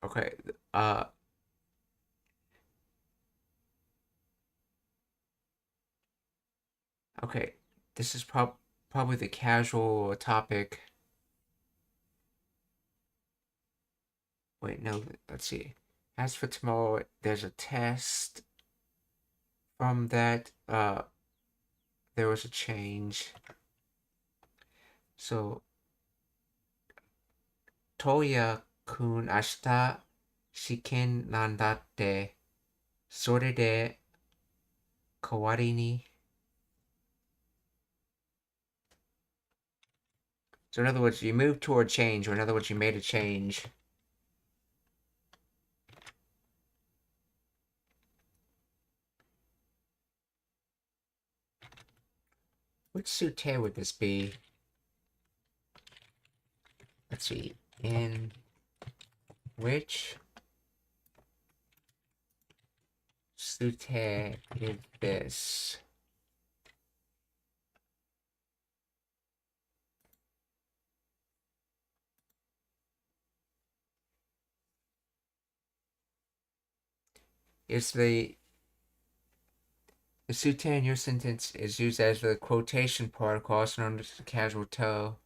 okay, okay, this is probably the casual topic. Wait, no, let's see. As for tomorrow, there's a test. From that, there was a change. So, Toya-kun, 明日試験なんだって。それで代わりに So in other words, you moved toward change, or in other words, you made a change. Which sute would this be? Let's see. In which sute is this? Is the sute in your sentence is used as the quotation particle, also known as the casual toe.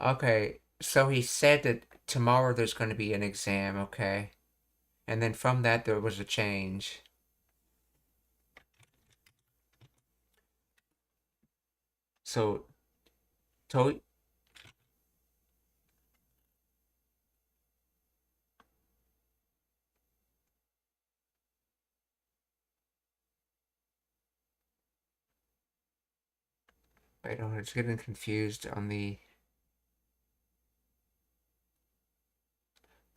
Okay, so he said that tomorrow there's going to be an exam, okay? And then from that there was a change. So, to I don't know, it's getting confused on the...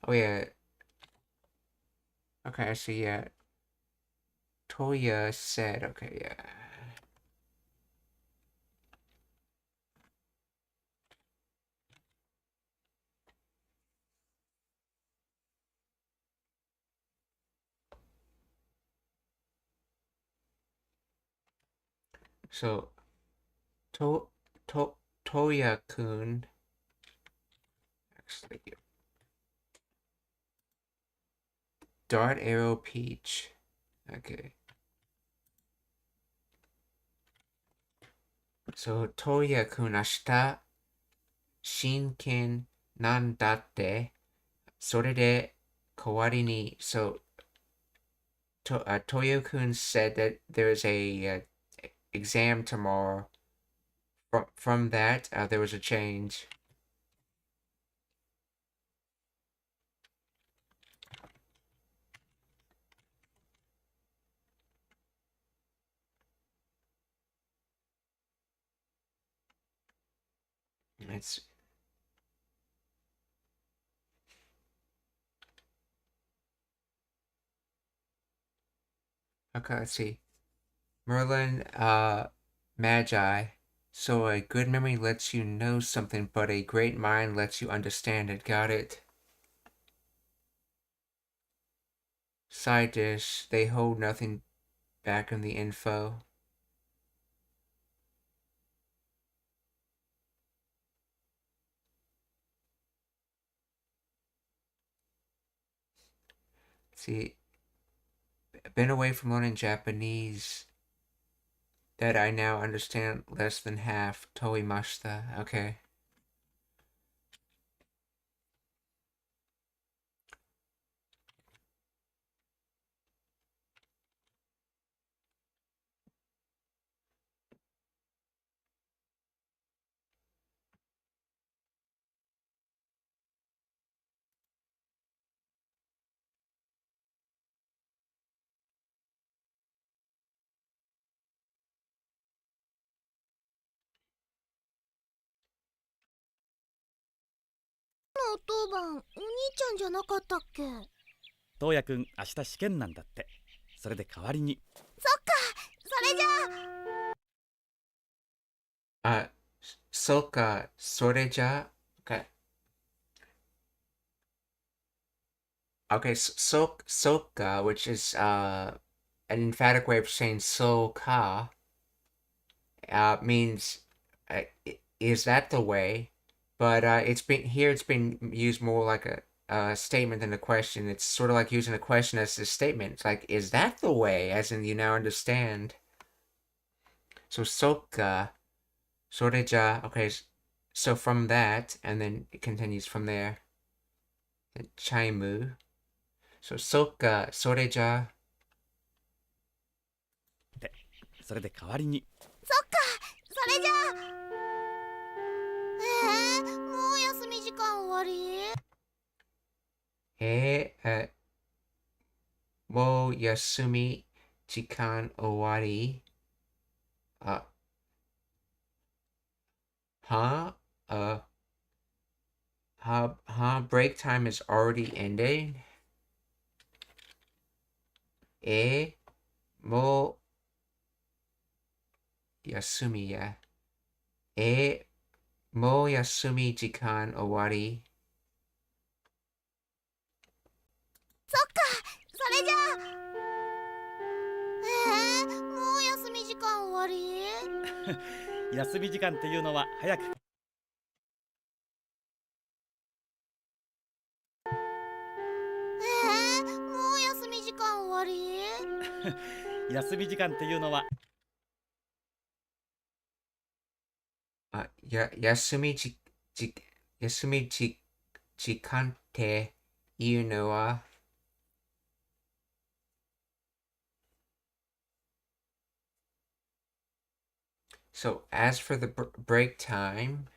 Oh yeah. Okay, I see, yeah. Toya said, okay, yeah. So, to, Toya-kun, actually, Dart Arrow Peach, okay. So, Toya-kun, ashita, shinken nan datte, sore de kawari ni, so, Toyo-kun said that there's a exam tomorrow. From that, there was a change. It's okay. Let's see. Merlin, Magi. So a good memory lets you know something, but a great mind lets you understand it. Got it. Side dish. They hold nothing back in the info. See, been away from learning Japanese that I now understand less than half. Toimashita. Okay.お当番、お兄ちゃんじゃなかったっけ？トウヤくん明日試験なんだって。それで代わりに。そっか、それじゃあ。Soka Soreja. Okay. Okay, Soka, which is an emphatic way of saying Soka, means is that the way? But it's been used more like a statement than a question. It's sort of like using a question as a statement. It's like, is that the way? As in, you now understand. So Soka, Soreja. Okay, so from that, and then it continues from there. Chaimu. So Soka, Soreja. で、それで代わりに。そっか、それじゃあ。もう休み時間終わり？もう休み時間終わり。Huh? Break time is already ended? もう休みや。もう休み時間終わり。そっか、それじゃあ。もう休み時間終わり？休み時間っていうのは早く。もう休み時間終わり？休み時間っていうのは。休み休みじ時間っていうのは、So as for the break time,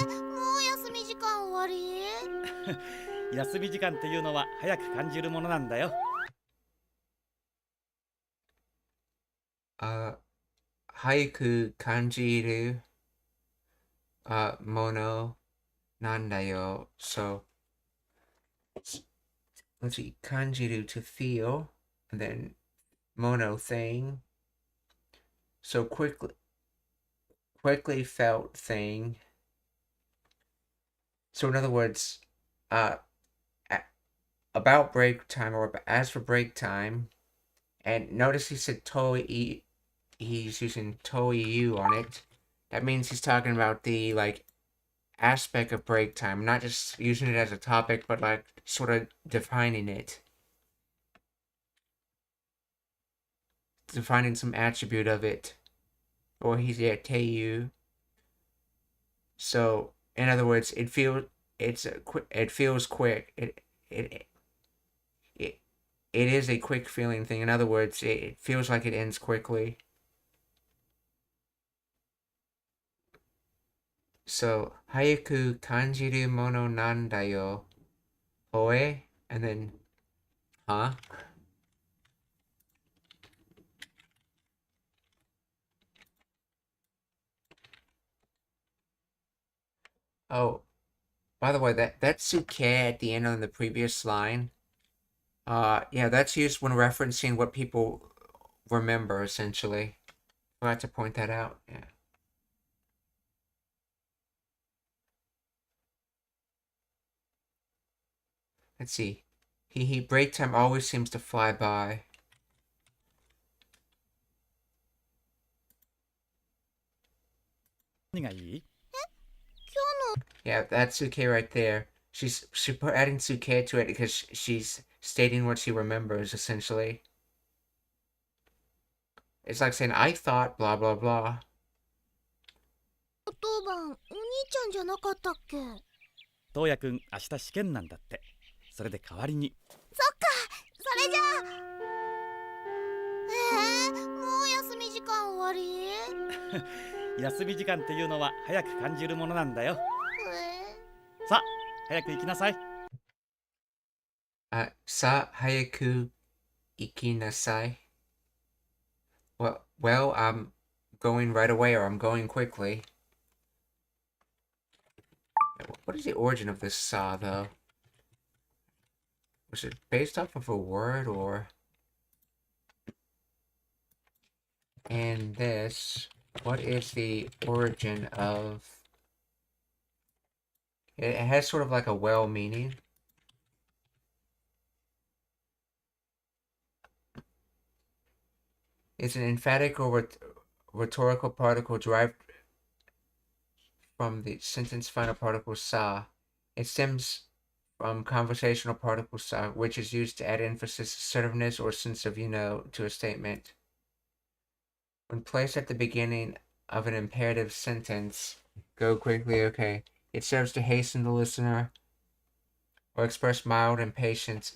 もう休み時間終わり？休み時間っていうのは早く感じるものなんだよ。早く感じるものなんだよ。So let's see, 感じる to feel, and then mono thing. So quickly felt thing. So in other words, about break time, or as for break time, and notice he said toi, he's using toiu on it. That means he's talking about the like aspect of break time, not just using it as a topic, but like sort of defining it, defining some attribute of it. Or he's at teiyu. So in other words, it feels quick. It it it is a quick feeling thing. In other words, it feels like it ends quickly. So, 早く感じるものなんだよ。Oe, and then, huh? Oh, by the way, that suke at the end on the previous line, yeah, that's used when referencing what people remember, essentially. Forgot to point that out, yeah. Let's see. He break time always seems to fly by. 何がいい？ Yeah, that's Suke right there. She put adding Suke to it because she's stating what she remembers, essentially. It's like saying, I thought blah blah blah. 当番お兄ちゃんじゃなかったっけ？東也くん明日試験なんだって。それで代わりに。そっか、それじゃあ。もう休み時間終わり？休み時間っていうのは早く感じるものなんだよ。さあ、早く行きなさい。Sa hayaku ikinasai. Well, I'm going right away, or I'm going quickly. What is the origin of this sa, though? Was it based off of a word, or? And this, what is the origin of? It has sort of like a well meaning. It's an emphatic or rhetorical particle derived from the sentence final particle sa. It stems from conversational particle sa, which is used to add emphasis, assertiveness, or sense of to a statement. When placed at the beginning of an imperative sentence, go quickly, okay. It serves to hasten the listener or express mild impatience,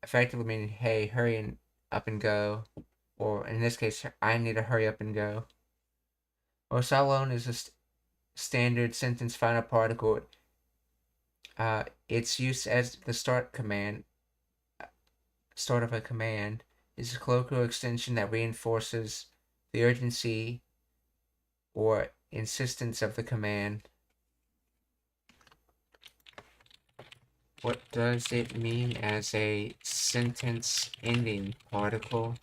effectively meaning, hey, hurry up and go. Or in this case, I need to hurry up and go. Or salon is a standard sentence final particle. Its use as the start of a command, is a colloquial extension that reinforces the urgency or insistence of the command. What does it mean as a sentence ending particle?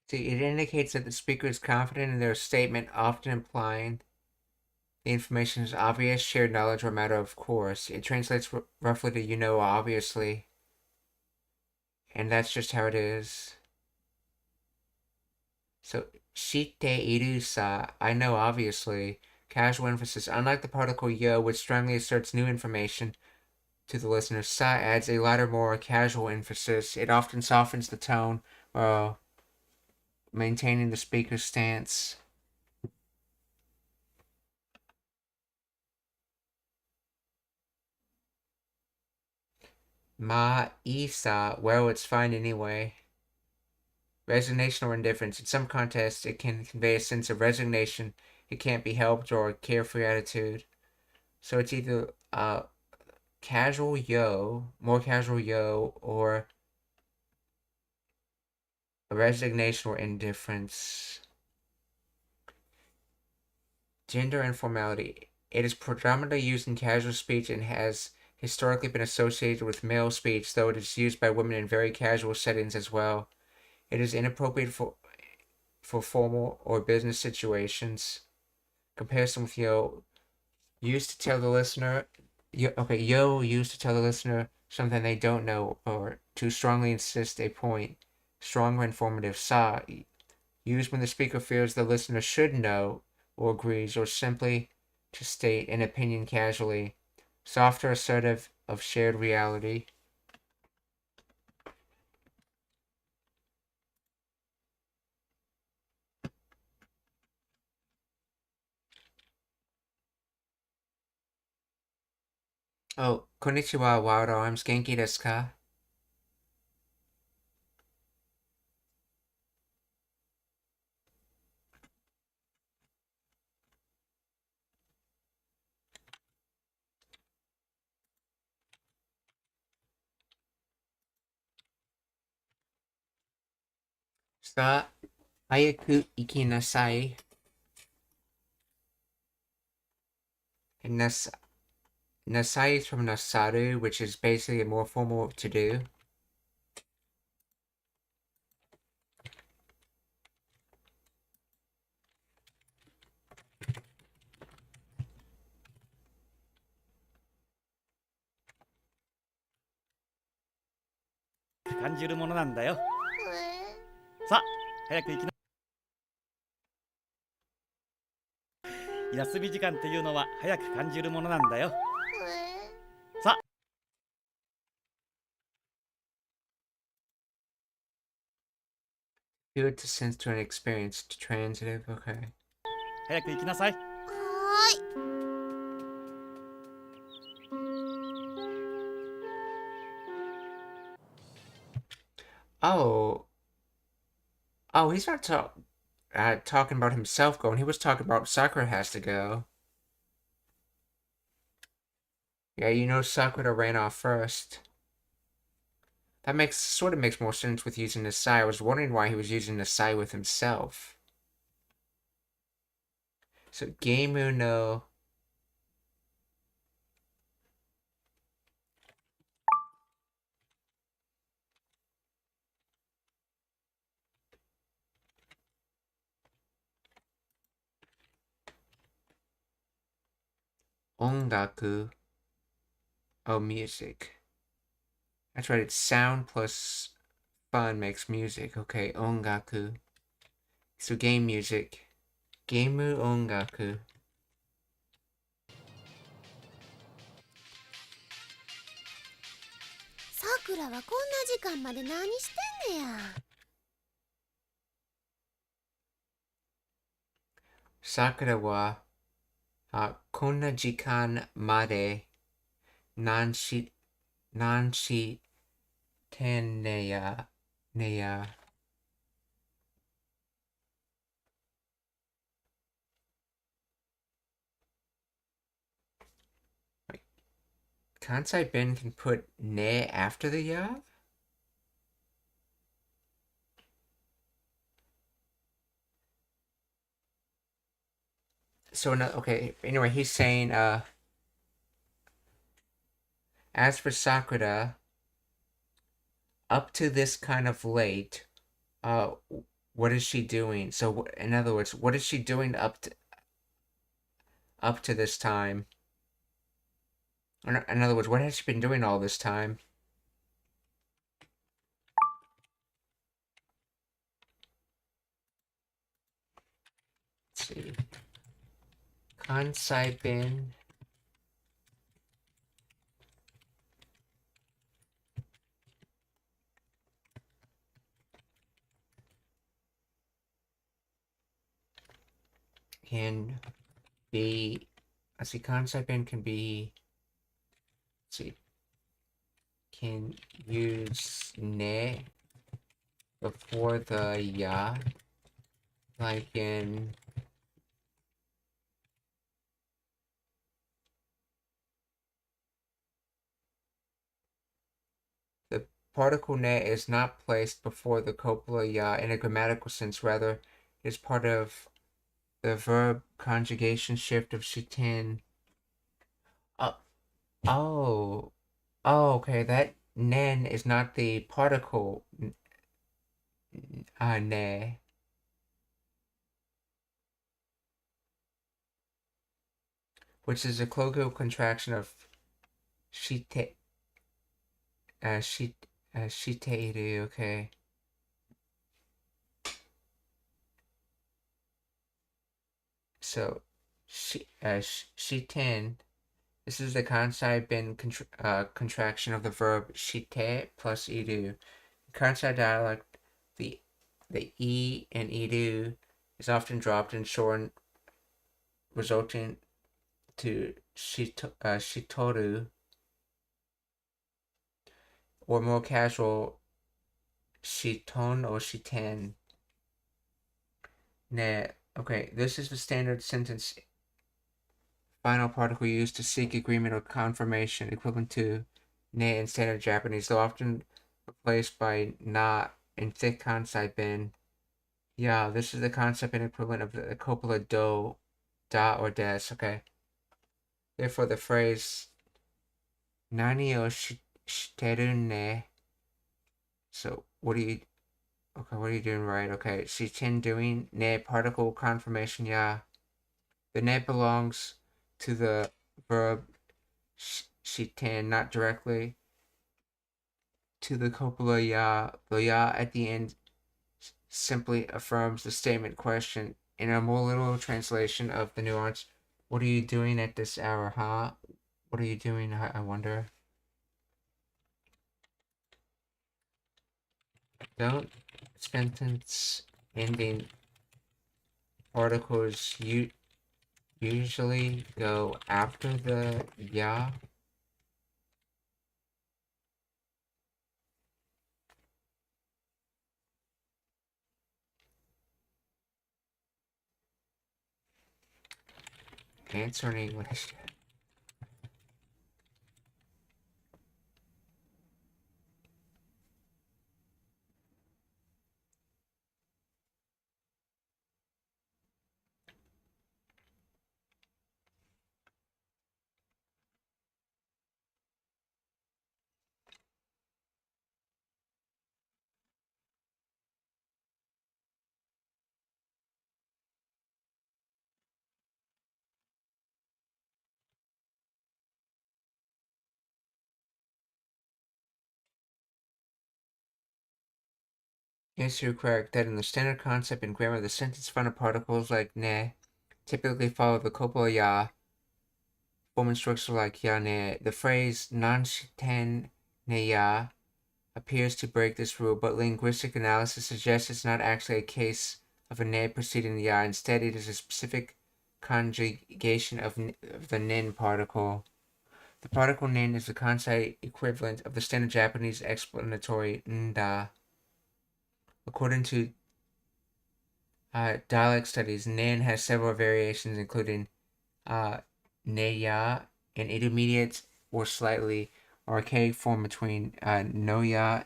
See, it indicates that the speaker is confident in their statement, often implying the information is obvious, shared knowledge, or matter of course. It translates roughly to you know obviously. And that's just how it is. So, shite iru sa, I know obviously. Casual emphasis. Unlike the particle yo, which strongly asserts new information to the listener, sa adds a lighter, more casual emphasis. It often softens the tone while maintaining the speaker's stance. Ma isa, well, it's fine anyway. Resignation or indifference. In some contexts, it can convey a sense of resignation, it can't be helped, or a carefree attitude. So it's either casual yo, more casual yo, or a resignation or indifference. Gender informality. It is predominantly used in casual speech and has historically been associated with male speech, though it is used by women in very casual settings as well. It is inappropriate for formal or business situations. Comparison with yo, used to tell the listener. Yo used to tell the listener something they don't know or to strongly insist a point. Strong or informative. Sa, used when the speaker feels the listener should know or agrees, or simply to state an opinion casually. Softer, assertive, of shared reality. Oh, konnichiwa, Wild Arms. Genki desu ka? Sa, hayaku ikinasai. And nasai is from nasaru, which is basically a more formal to do.感じるものなんだよ。えさあ、早く行きな。休み時間っていうのは早く感じるものなんだよ。さあ。Feel to sense to an experience. Transitive, okay. 早く行きなさい。はーい。Oh, he's not talking about himself going. He was talking about Sakura has to go. Yeah, you know Sakura ran off first. That sort of makes more sense with using the sai. I was wondering why he was using the sai with himself. So Geimu no ongaku. Oh, music. That's right, it's sound plus fun makes music. Okay, ongaku. So game music. Geimu ongaku. さくらはこんな時間まで何してんねや。Sakura wa konna jikan made nanshi ten neya. Kansai Ben can put ne after the ya? So, okay, anyway, he's saying, as for Sakura, up to this kind of late, what is she doing? So in other words, what is she doing up to this time? In other words, what has she been doing all this time? Let's see. Kansai bin can be, let's see, Kansai bin can be, let's see, can use ne before the ya, like in the particle ne is not placed before the copula ya in a grammatical sense, rather it is part of the verb conjugation shift of shitin. Oh, okay, that nen is not the particle ne, which is a colloquial contraction of shite, shiteiru, okay. So, shiten, this is the Kansai bin contraction of the verb shite plus iru. In Kansai dialect, the e in iru is often dropped and shortened, resulting to shitoru, or more casual, shiton or shiten. Ne. Okay, this is the standard sentence final particle used to seek agreement or confirmation, equivalent to ne in standard Japanese, though often replaced by na in thick Kansai bin. Yeah, this is the concept and equivalent of the copula do, da, or des. Okay. Therefore, the phrase nani o shiteru ne. So, what are you doing right? Okay, shiten doing ne particle confirmation. Yeah, the ne belongs to the verb shiten, not directly to the copula ya. The ya at the end simply affirms the statement question. In a more literal translation of the nuance, what are you doing at this hour, huh? What are you doing, I wonder? Don't sentence ending particles usually go after the ya? Answer in English. Yes, you're correct that in the standard concept in grammar, the sentence final particles like ne typically follow the copula ya, forming structure like ya ne. The phrase nan shiten ne ya appears to break this rule, but linguistic analysis suggests it's not actually a case of a ne preceding the ya. Instead, it is a specific conjugation of the nin particle. The particle nin is the Kansai equivalent of the standard Japanese explanatory nda. According to dialect studies, nin has several variations, including neya, an intermediate or slightly archaic form between noya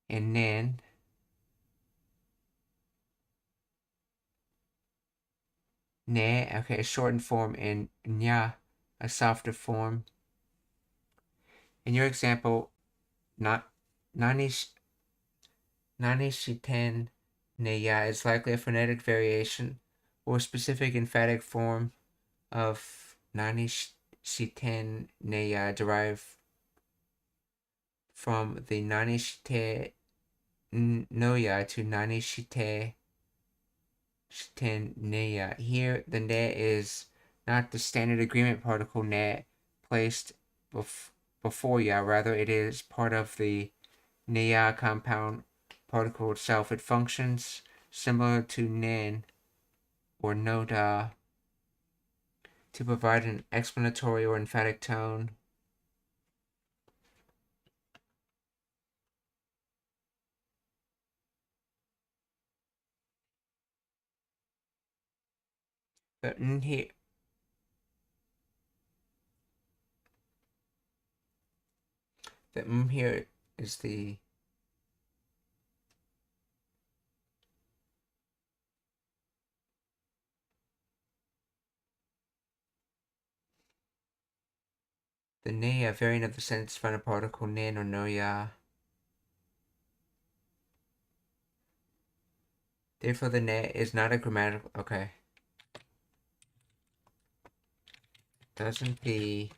and nin. Ne, okay, a shortened form, and nya, a softer form. In your example, nani nani shiten ne ya is likely a phonetic variation or specific emphatic form of nani shiten ne ya derived from the nani shite no ya to nani shite shiten ne ya. Here, the ne is not the standard agreement particle ne placed before ya, rather it is part of the ne ya compound particle itself. It functions similar to nen or no da to provide an explanatory or emphatic tone. But here, the here is the ne ya variant of the sentence final particle nen or no ya. Therefore, the ne is not a grammatical. Okay. Doesn't the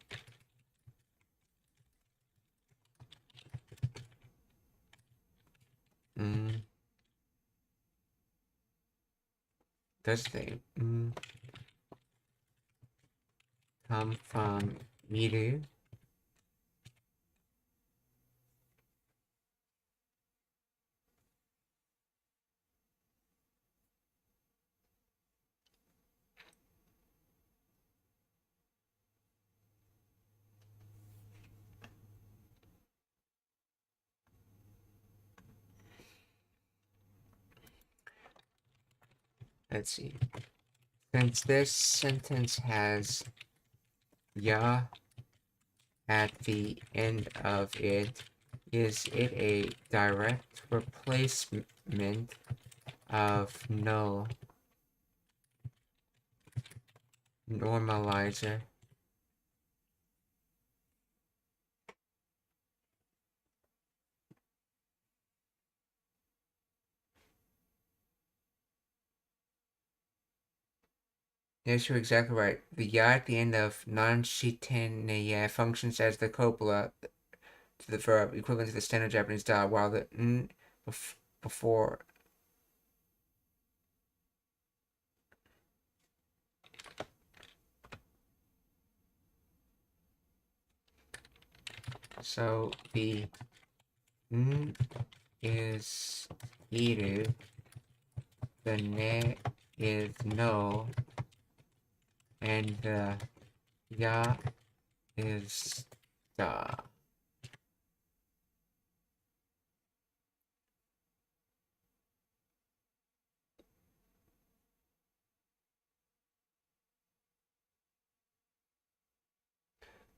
does the come from miru? Let's see. Since this sentence has ya at the end of it, is it a direct replacement of no normalizer? Yes, you're exactly right. The ya at the end of non-shiten ya functions as the copula to the verb, equivalent to the standard Japanese da, while the n before so the n is iru, the ne is no, and the ya is da.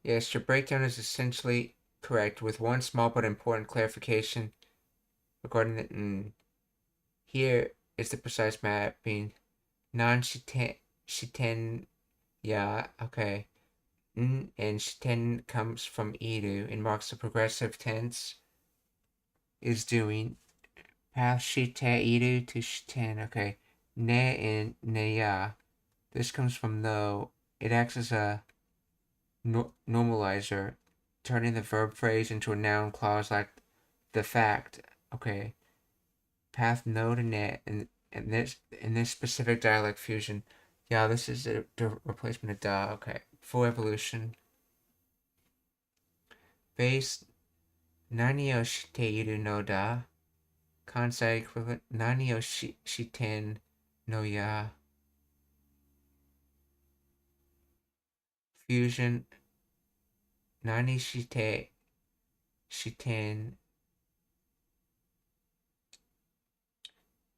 Yes, your breakdown is essentially correct, with one small but important clarification regarding the here is the precise mapping. Non-shiten ya, okay. And shiten comes from iru and marks the progressive tense is doing. Path shite iru to shiten, okay. Ne and ne ya. This comes from no. It acts as a normalizer, turning the verb phrase into a noun clause like the fact. Okay. Path no to ne in this specific dialect fusion. Yeah, this is the replacement of da. Okay. Full evolution. Base nani o shite iru no da. Kansai equivalent nani o shiten no ya. Fusion nani shiten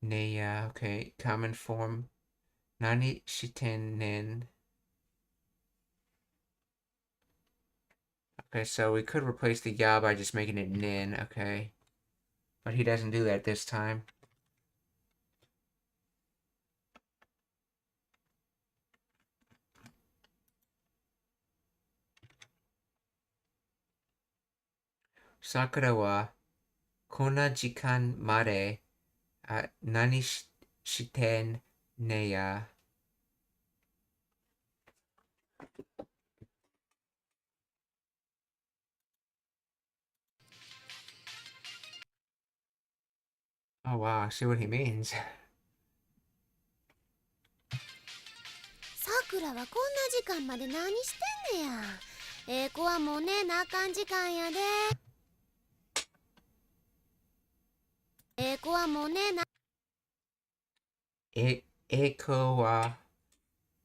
ne ya. Okay. Common form nani shiten nen. Okay, so we could replace the ya by just making it nin, okay. But he doesn't do that this time. Sakura wa こんな時間まで何してんねや。Oh wow, I see what he means. さくらはこんな時間まで何してんねや。子はもう寝なあかん時間やで。子はもう寝なエコは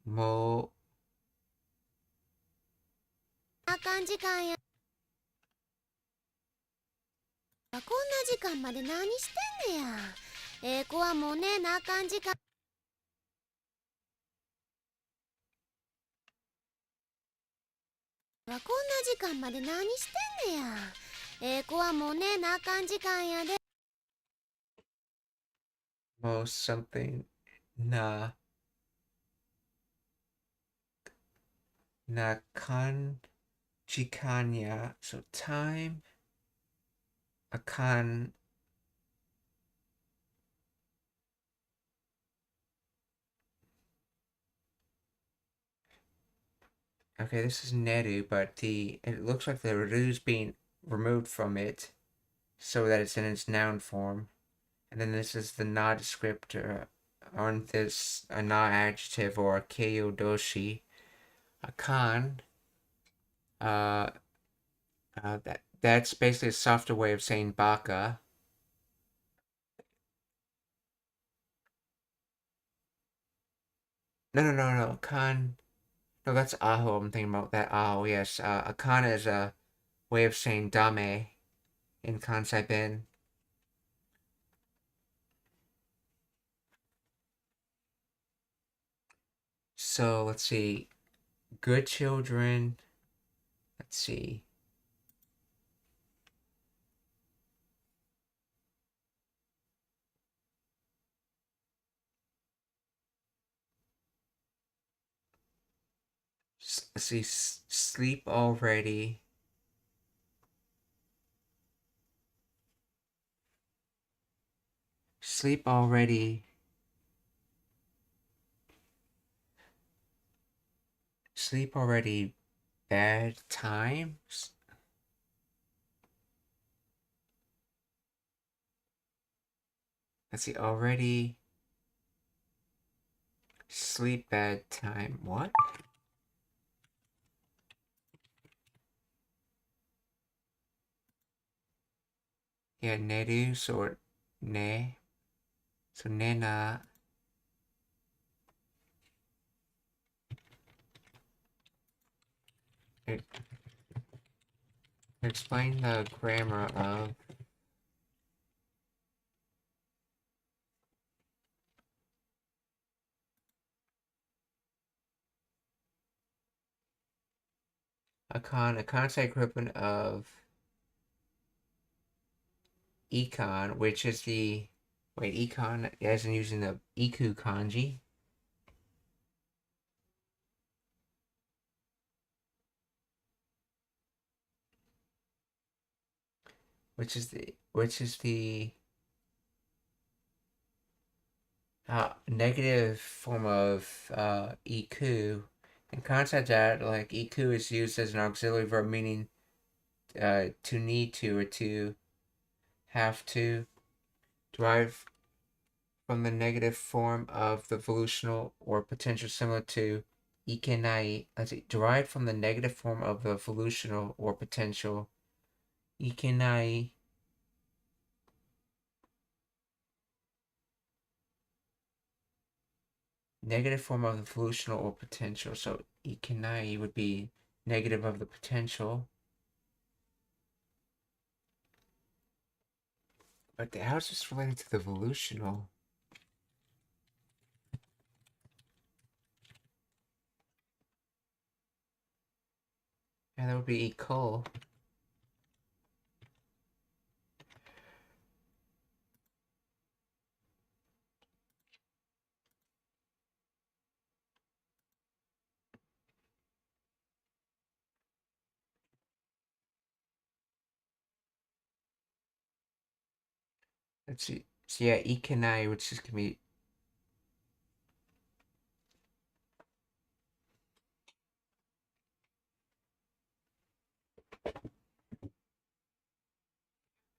もあかん時間や。こんな時間まで何してんねや。子はもう寝なあかん時間。こんな時間まで何してんねや。子はもう寝なあかん時間やで。う something なかん時間や。So time あかんOkay, this is Nedu, but it looks like the Ru's being removed from it so that it's in its noun form. And then this is the na descriptor. Aren't this a na adjective or a keiyodoshi? A kan. Uh, that's basically a softer way of saying baka. No. Kan. No, that's aho. I'm thinking about that aho. Yes. A kan is a way of saying dame in Kansai Ben. So let's see. Good children. Let's see. Let's see. Sleep already. Sleep already. Sleep already. Bad times. Let's see. Already. Sleep bad time. What? Yeah, neru or ne. So nena. Explain the grammar of a concept equivalent of econ, which is the econ as in using the iku kanji. Which is the negative form of iku. And concept that like iku is used as an auxiliary verb meaning to need to or to have to, derived from the negative form of the volitional or potential similar to ikenai. Let's see, derived from the negative form of the volitional or potential ikenai. Negative form of the volitional or potential. So ikenai would be negative of the potential. But how is this related to the volitional? Yeah, that would be equal. let's see. So yeah, ikanai, which is gonna be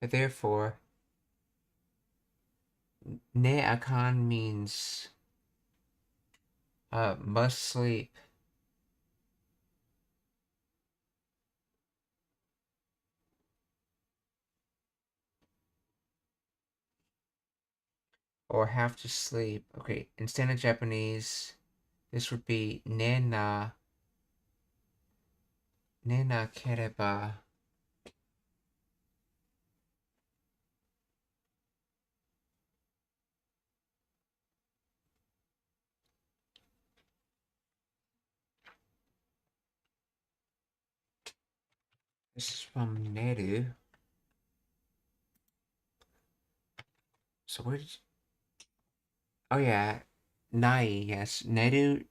therefore ne akan means must sleep. Or have to sleep. Okay, in standard Japanese, this would be ne na kereba. This is from Neru. So where did you... Oh yeah, nai, yes. Neru,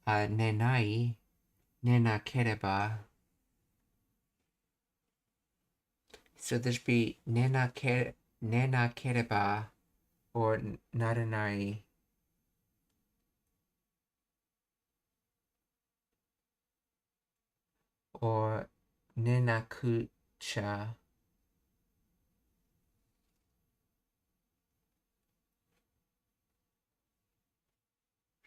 ne nai, ne na kereba. So this be ne na kereba, or naranai. Or ne na kucha.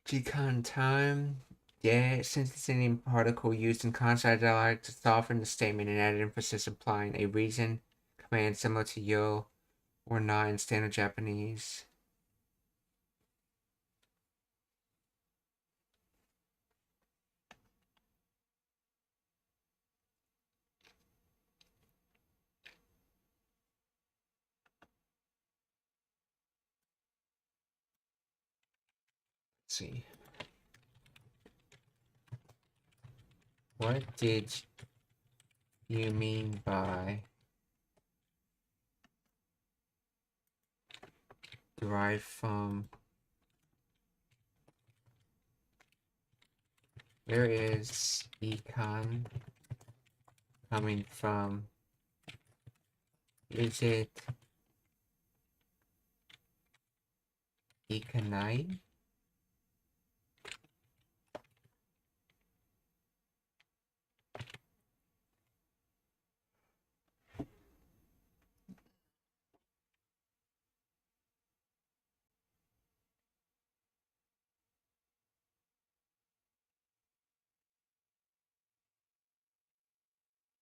Gcon time. Yeah, sentencing particle used in Kansai dialect to soften the statement and add emphasis implying a reason command similar to yo or na in standard Japanese. Let's see. What did you mean by derived from? Where is econ coming from? Is it econite?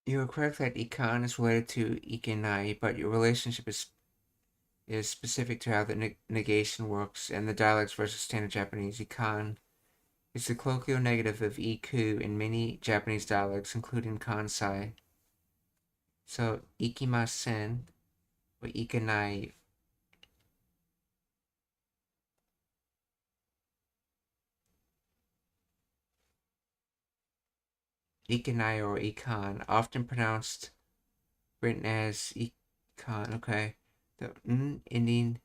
You are correct that econ is related to econite, but your relationship is specific to how the negation works and the dialects versus standard Japanese. Econ is the colloquial negative of iku in many Japanese dialects, including Kansai. So, ikimasen or ikanai. Ikanai or ikan, often pronounced, written as ikan. Okay. The n ending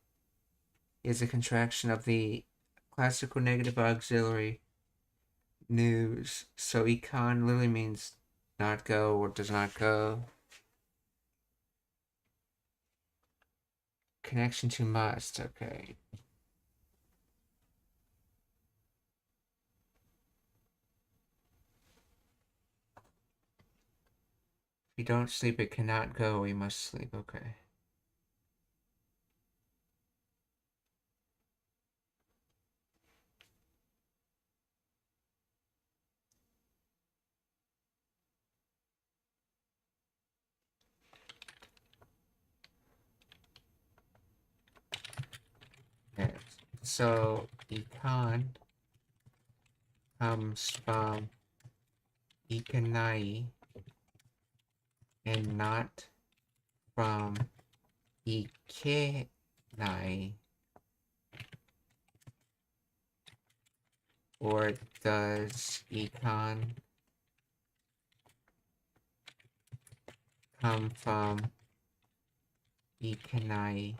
is a contraction of the classical negative auxiliary news. So econ literally means not go or does not go. Connection to must, okay. If you don't sleep, it cannot go, we must sleep, okay. Yes. So econ comes from ikanai and not from ikenai. Or does econ come from ikanai?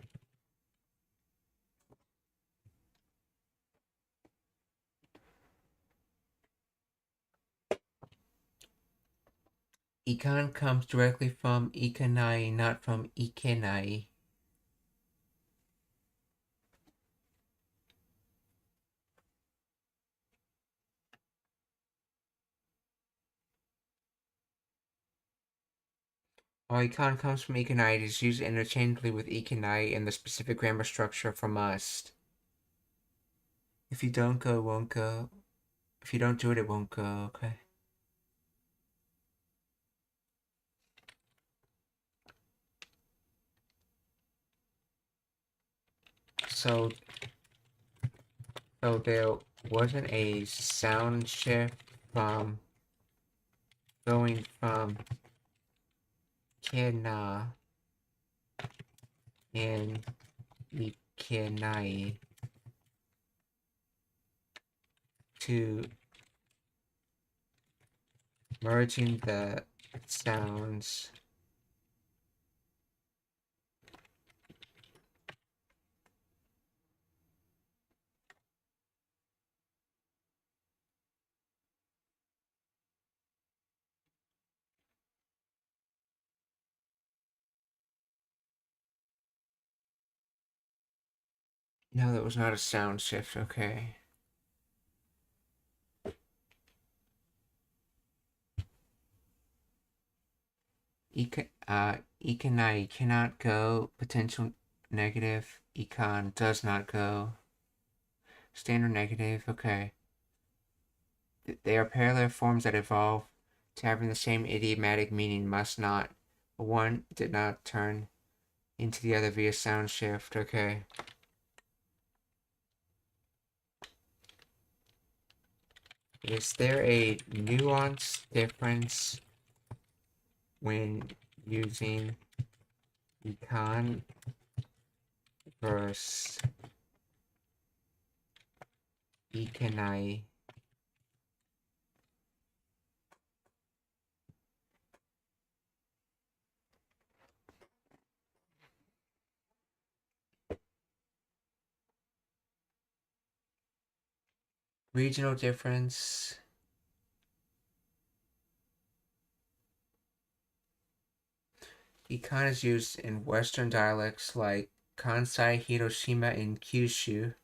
Econ comes directly from ikanai, not from ikenai. While econ comes from econite, it is used interchangeably with econite in the specific grammar structure for must. If you don't go, it won't go. If you don't do it, it won't go, okay? So there wasn't a sound shift from going from Kina and Ikenai to merging the sounds. No, that was not a sound shift, okay. Ikanai cannot go, potential negative, econ does not go, standard negative, okay. They are parallel forms that evolve to having the same idiomatic meaning, must not. One did not turn into the other via sound shift, okay. Is there a nuance difference when using econ versus econai? Regional difference. Econ is used in Western dialects like Kansai, Hiroshima, and Kyushu,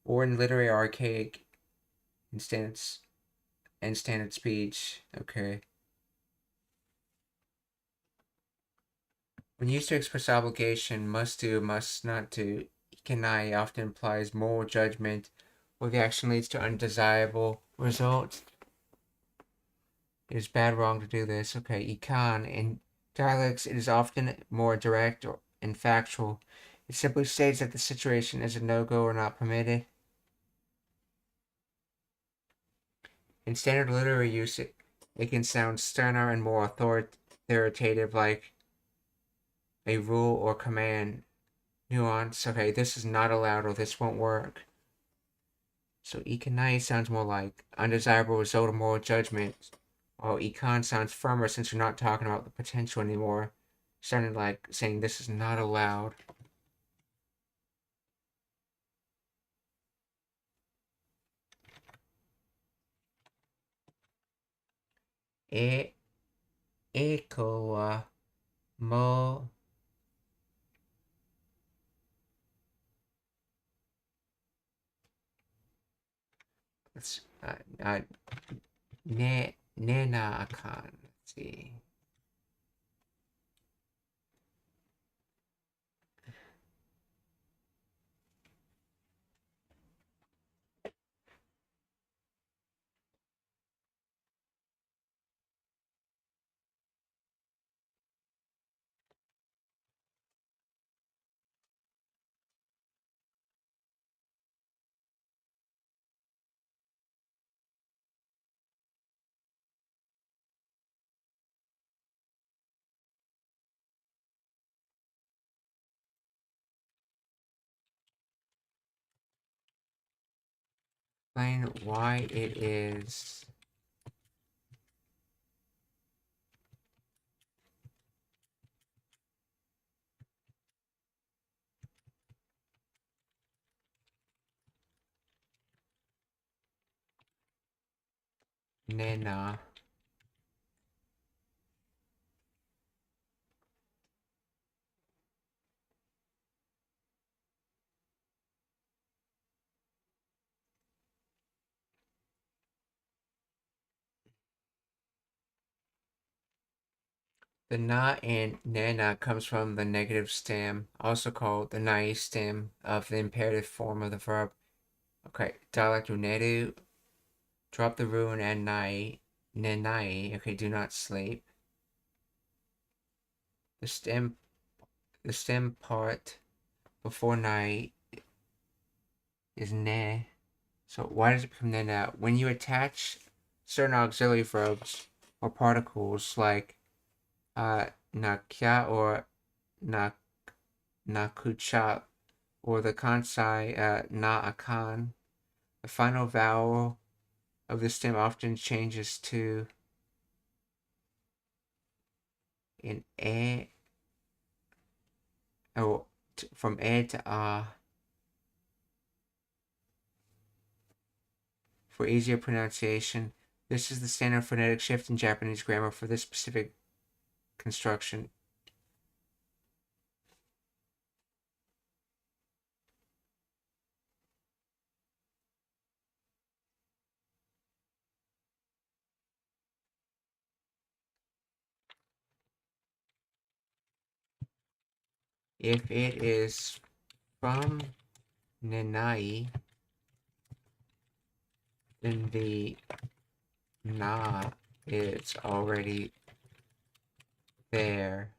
or in literary archaic and standard speech. Okay. When used to express obligation, must do, must not do, ikanai often implies moral judgment, or the action leads to undesirable results. It is bad, wrong to do this. Okay, econ. In dialects, it is often more direct and factual. It simply states that the situation is a no-go or not permitted. In standard literary use, it can sound sterner and more authoritative, like a rule or command. Nuance. Okay, this is not allowed or this won't work. So ikanai sounds more like undesirable result of moral judgment, while econ sounds firmer since you're not talking about the potential anymore. Sounding like saying this is not allowed. Eko wa mo ne na akan. Let's see. Explain why it is nena. The na in nana comes from the negative stem, also called the nai stem of the imperative form of the verb. Okay, dialect unedu, drop the ru and add nai, nenai, okay, do not sleep. The stem part before nai is ne. So why does it become ne now? When you attach certain auxiliary verbs or particles like nakya or nakucha or the kansai na akan, the final vowel of the stem often changes to an e, or from e to a. For easier pronunciation, this is the standard phonetic shift in Japanese grammar for this specific construction. If it is from nenai, then the na is already there.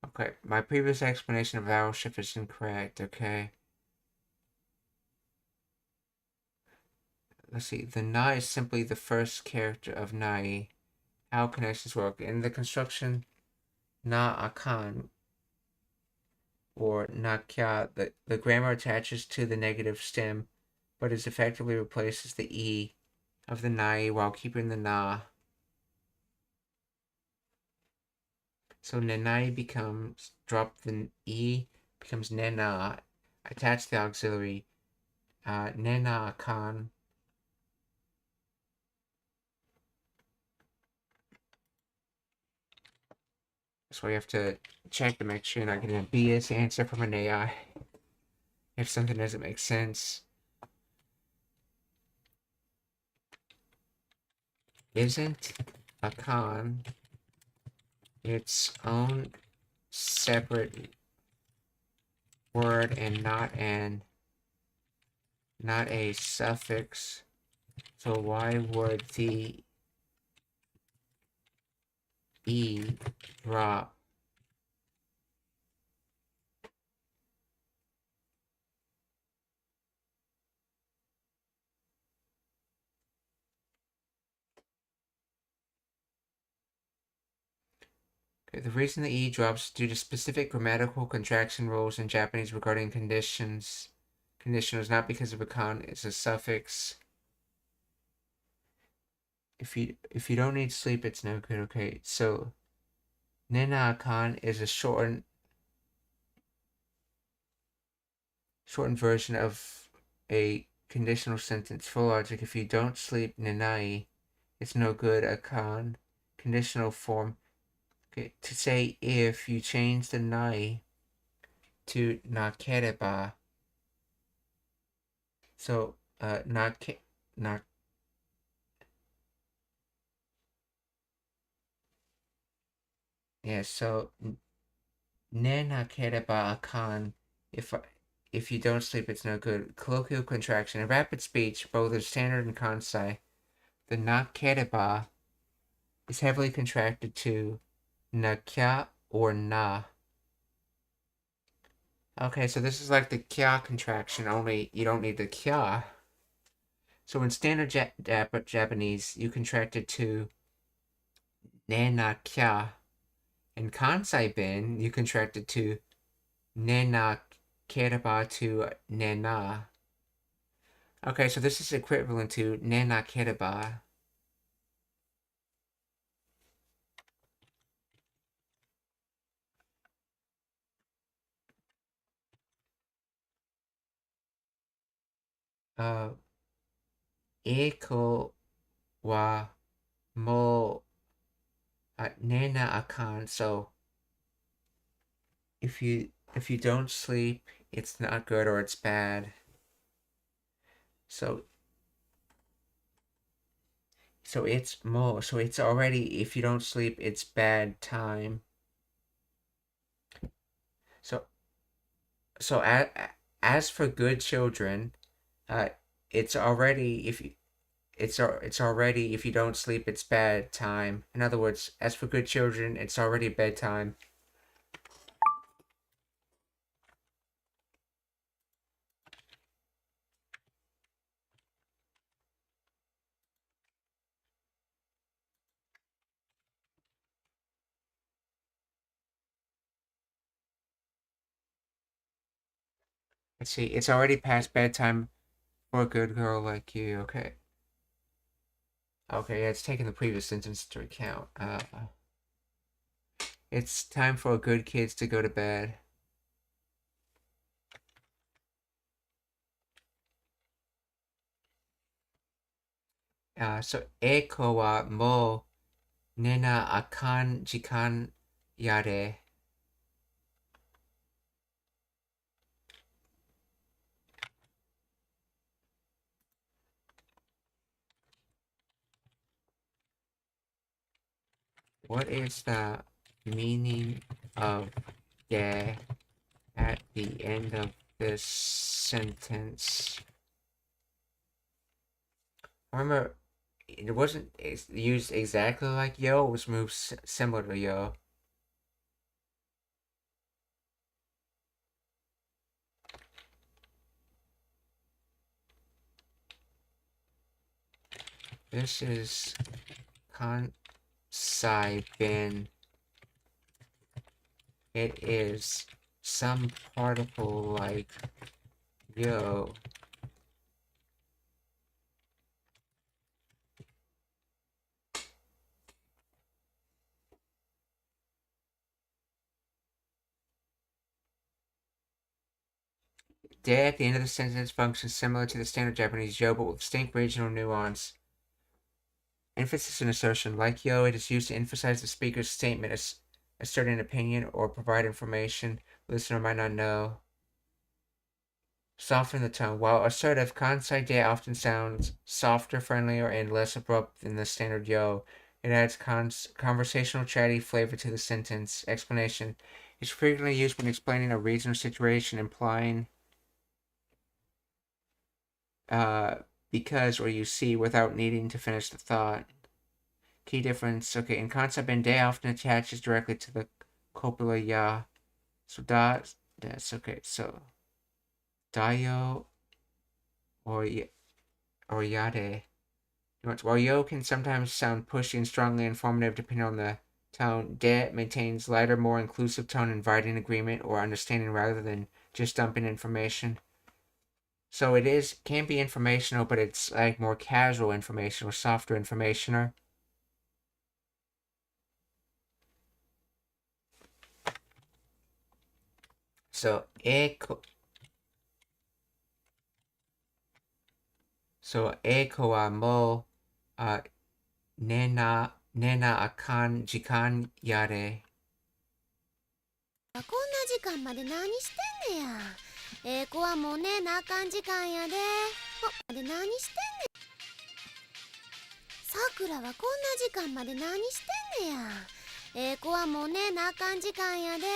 Okay, my previous explanation of vowel shift is incorrect, okay? Let's see, the na is simply the first character of nai. How connections work. In the construction na akan or na kya, the grammar attaches to the negative stem, but is effectively replaces the e of the nai while keeping the na. So nenai becomes, drop the e, becomes nena, attach the auxiliary, nena kan. So we have to check to make sure you're not getting a BS answer from an AI if something doesn't make sense. Isn't a con its own separate word and not a suffix? So why would the e drop? Okay, the reason the e drops due to specific grammatical contraction rules in Japanese regarding conditionals, not because of a con, it's a suffix. If you don't need sleep, it's no good. Okay, so nena kan is a shortened version of a conditional sentence. For logic, if you don't sleep, nenai, it's no good. A con conditional form. Okay, to say if you change the nai to nakereba. So not yeah. So ne nakereba akan. If you don't sleep, it's no good. Colloquial contraction. In rapid speech, both as standard and kansai, the nakereba is heavily contracted to na kya or na. Okay, so this is like the kya contraction, only you don't need the kya. So in standard Japanese, you contract it to ne na kya. In Kansai Ben, you contract it to ne na kereba to ne na. Okay, so this is equivalent to ne na kereba. Eko wa mo ne na akan. So if you don't sleep, it's not good or it's bad. So So it's mo. So it's already, if you don't sleep, it's bad time. So as for good children, it's already it's already if you don't sleep, it's bad time. In other words, as for good children, it's already bedtime. Let's see, it's already past bedtime for a good girl like you. Okay. Okay, yeah, it's taking the previous sentence into account. It's time for good kids to go to bed. So, Eiko wa mo nena akan jikan yare. What is the meaning of ge at the end of this sentence? Remember, it wasn't used exactly like yo, it was moved similar to yo. This is Kansai bin. It is some particle like yo. De at the end of the sentence functions similar to the standard Japanese yo, but with distinct regional nuance. Emphasis and assertion. Like yo, it is used to emphasize the speaker's statement, assert an opinion, or provide information the listener might not know. Soften the tone. While assertive, Kansai de often sounds softer, friendlier, and less abrupt than the standard yo. It adds conversational, chatty flavor to the sentence. Explanation. It's frequently used when explaining a reason or situation, implying because or you see without needing to finish the thought. Key difference. Okay, in concept, and de often attaches directly to the copula ya. So that's okay. So dayo or yade. While yo can sometimes sound pushy and strongly informative depending on the tone, de maintains lighter, more inclusive tone, inviting agreement or understanding rather than just dumping information. So it can be informational, but it's like more casual information or softer informationer. So eko wa mo nena akan jikan yare. こんな時間まで何してんねや。子はもう寝なあかん時間やで。で何してんねん。さくらはこんな時間まで何してんねや。子はもう寝なあかん時間やで。や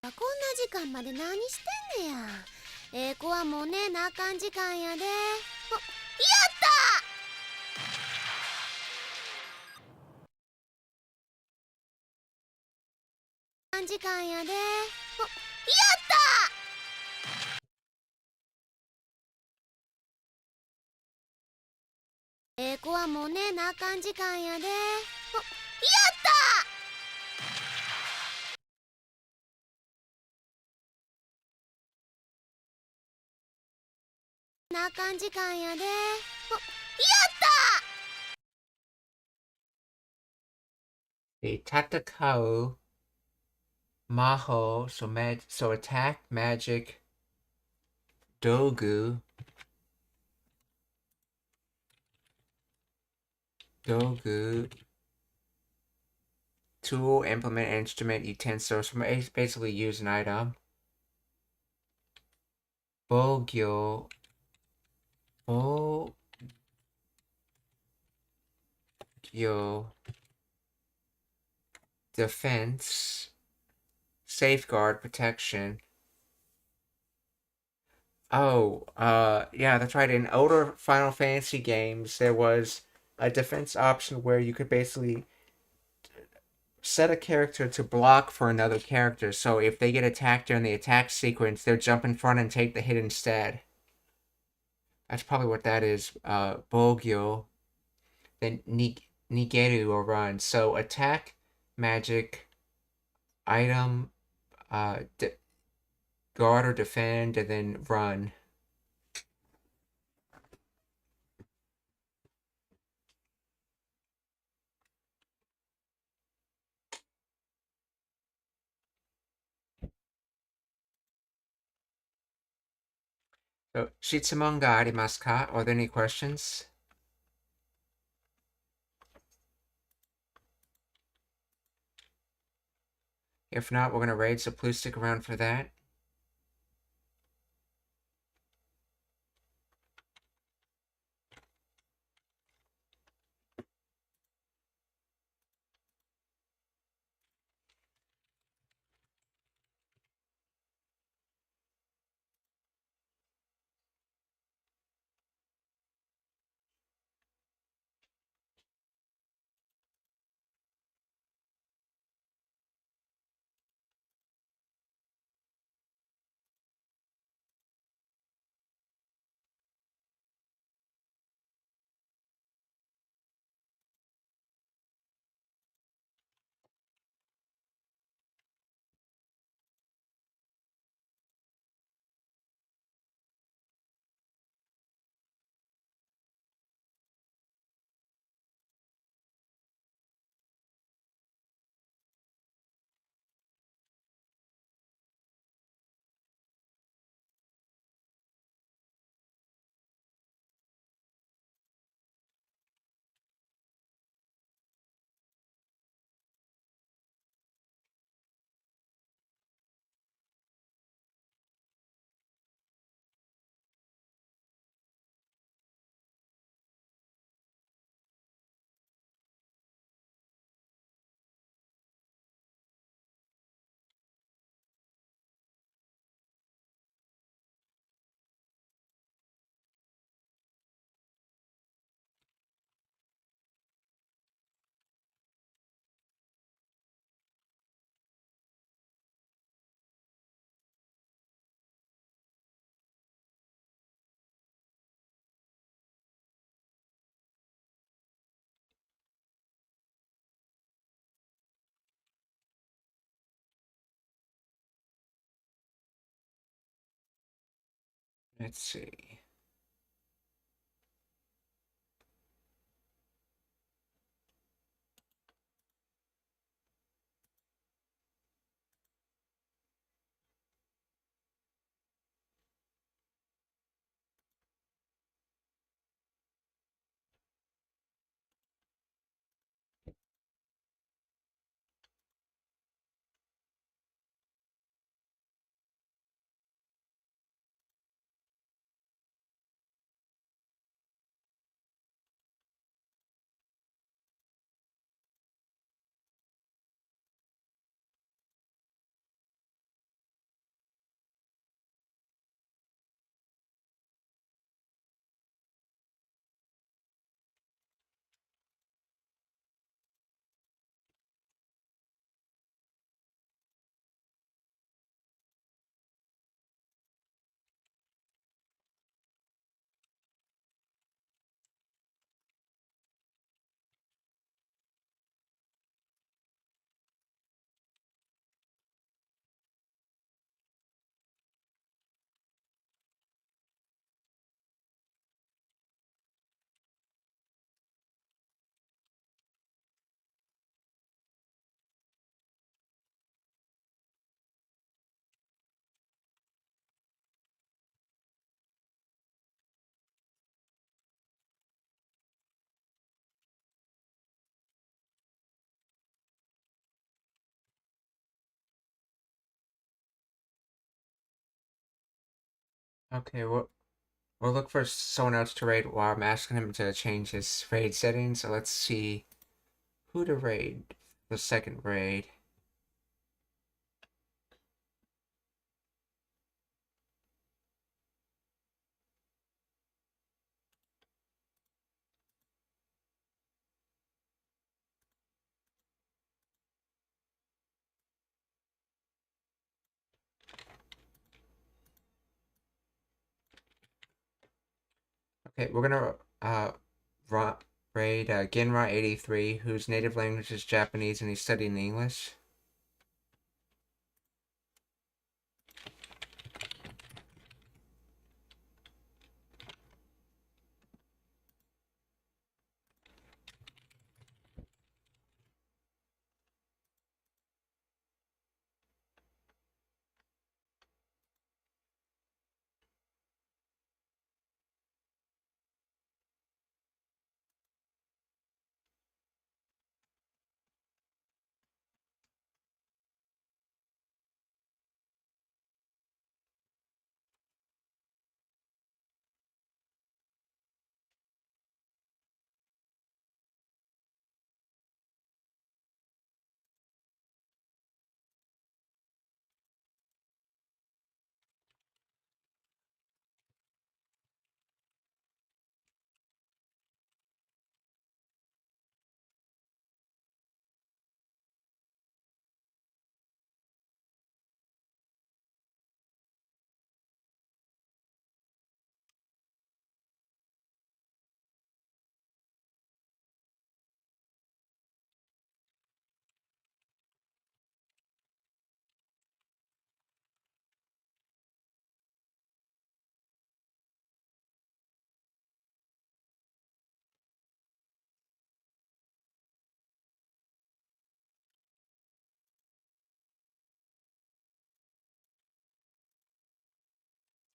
こんな時間まで何してんねや。子はもう寝なあかん時間やで。時間やで。やった子はもう寝なあかん時間やで。やったなあかん時間やで。やった Tatakau Maho, so attack, magic, dogu, tool, implement, instrument, utensil, so basically use an item. Bogyo. Bogyo. Defense. Safeguard protection. Oh, yeah, that's right. In older Final Fantasy games, there was a defense option where you could basically set a character to block for another character. So if they get attacked during the attack sequence, they'll jump in front and take the hit instead. That's probably what that is. Bogyo. Then Nigeru or run. So attack, magic, item, guard or defend, and then run. So, 質問がありますか? Are there any questions? If not, we're going to raid, so please stick around for that. Let's see. Okay, we'll look for someone else to raid while I'm asking him to change his raid settings. So let's see who to raid. The second raid. Okay, we're gonna raid Ginra83, whose native language is Japanese and he's studying English.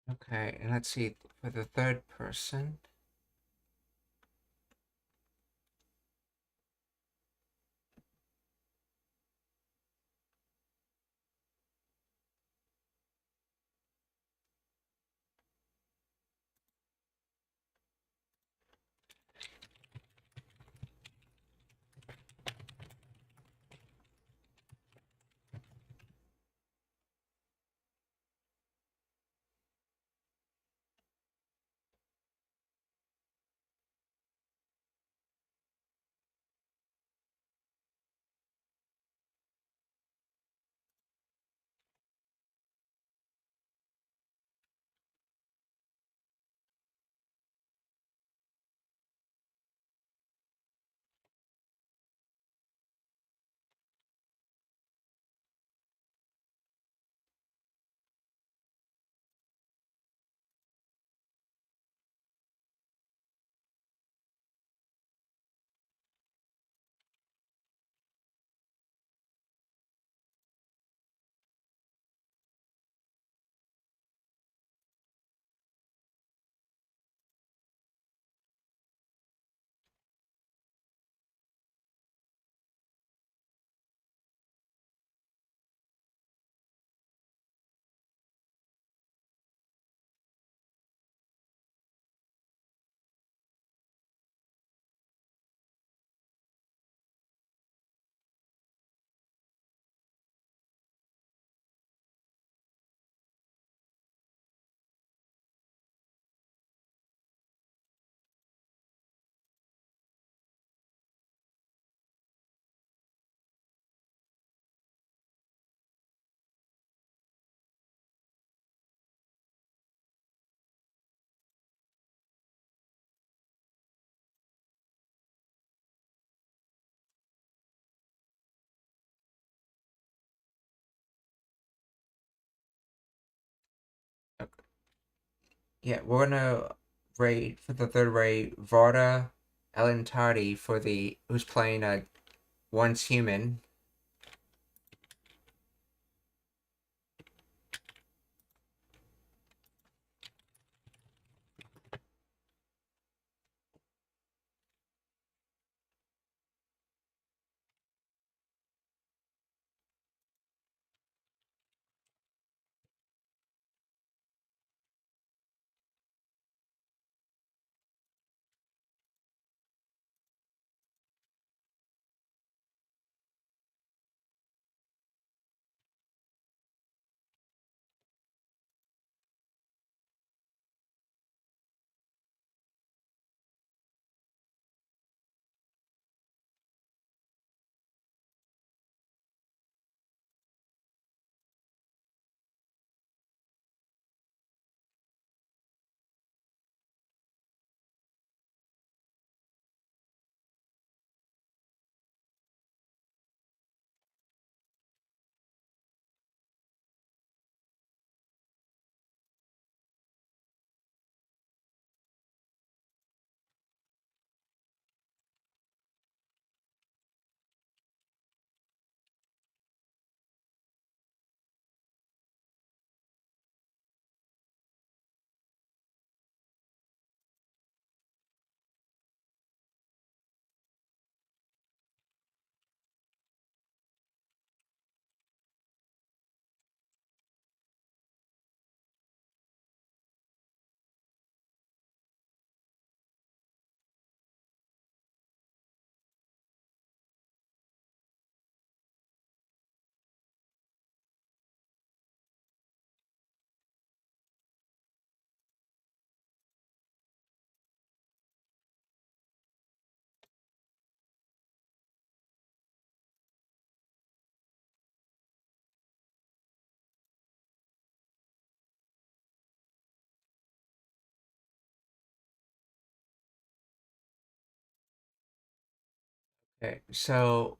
Okay, and let's see for the third person. Yeah, we're gonna raid for the third raid Varda Elentardi for the who's playing Once Human. Okay, so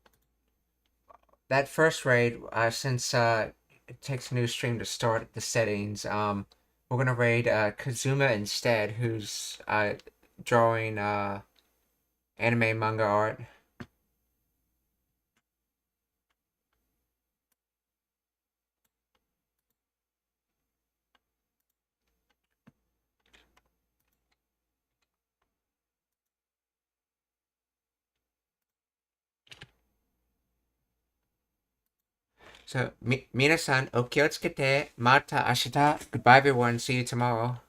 that first raid, since it takes a new stream to start the settings, we're gonna raid Kazuma instead, who's drawing anime manga art. So, minasan, okiyotsukete, mata ashita. Goodbye, everyone. See you tomorrow.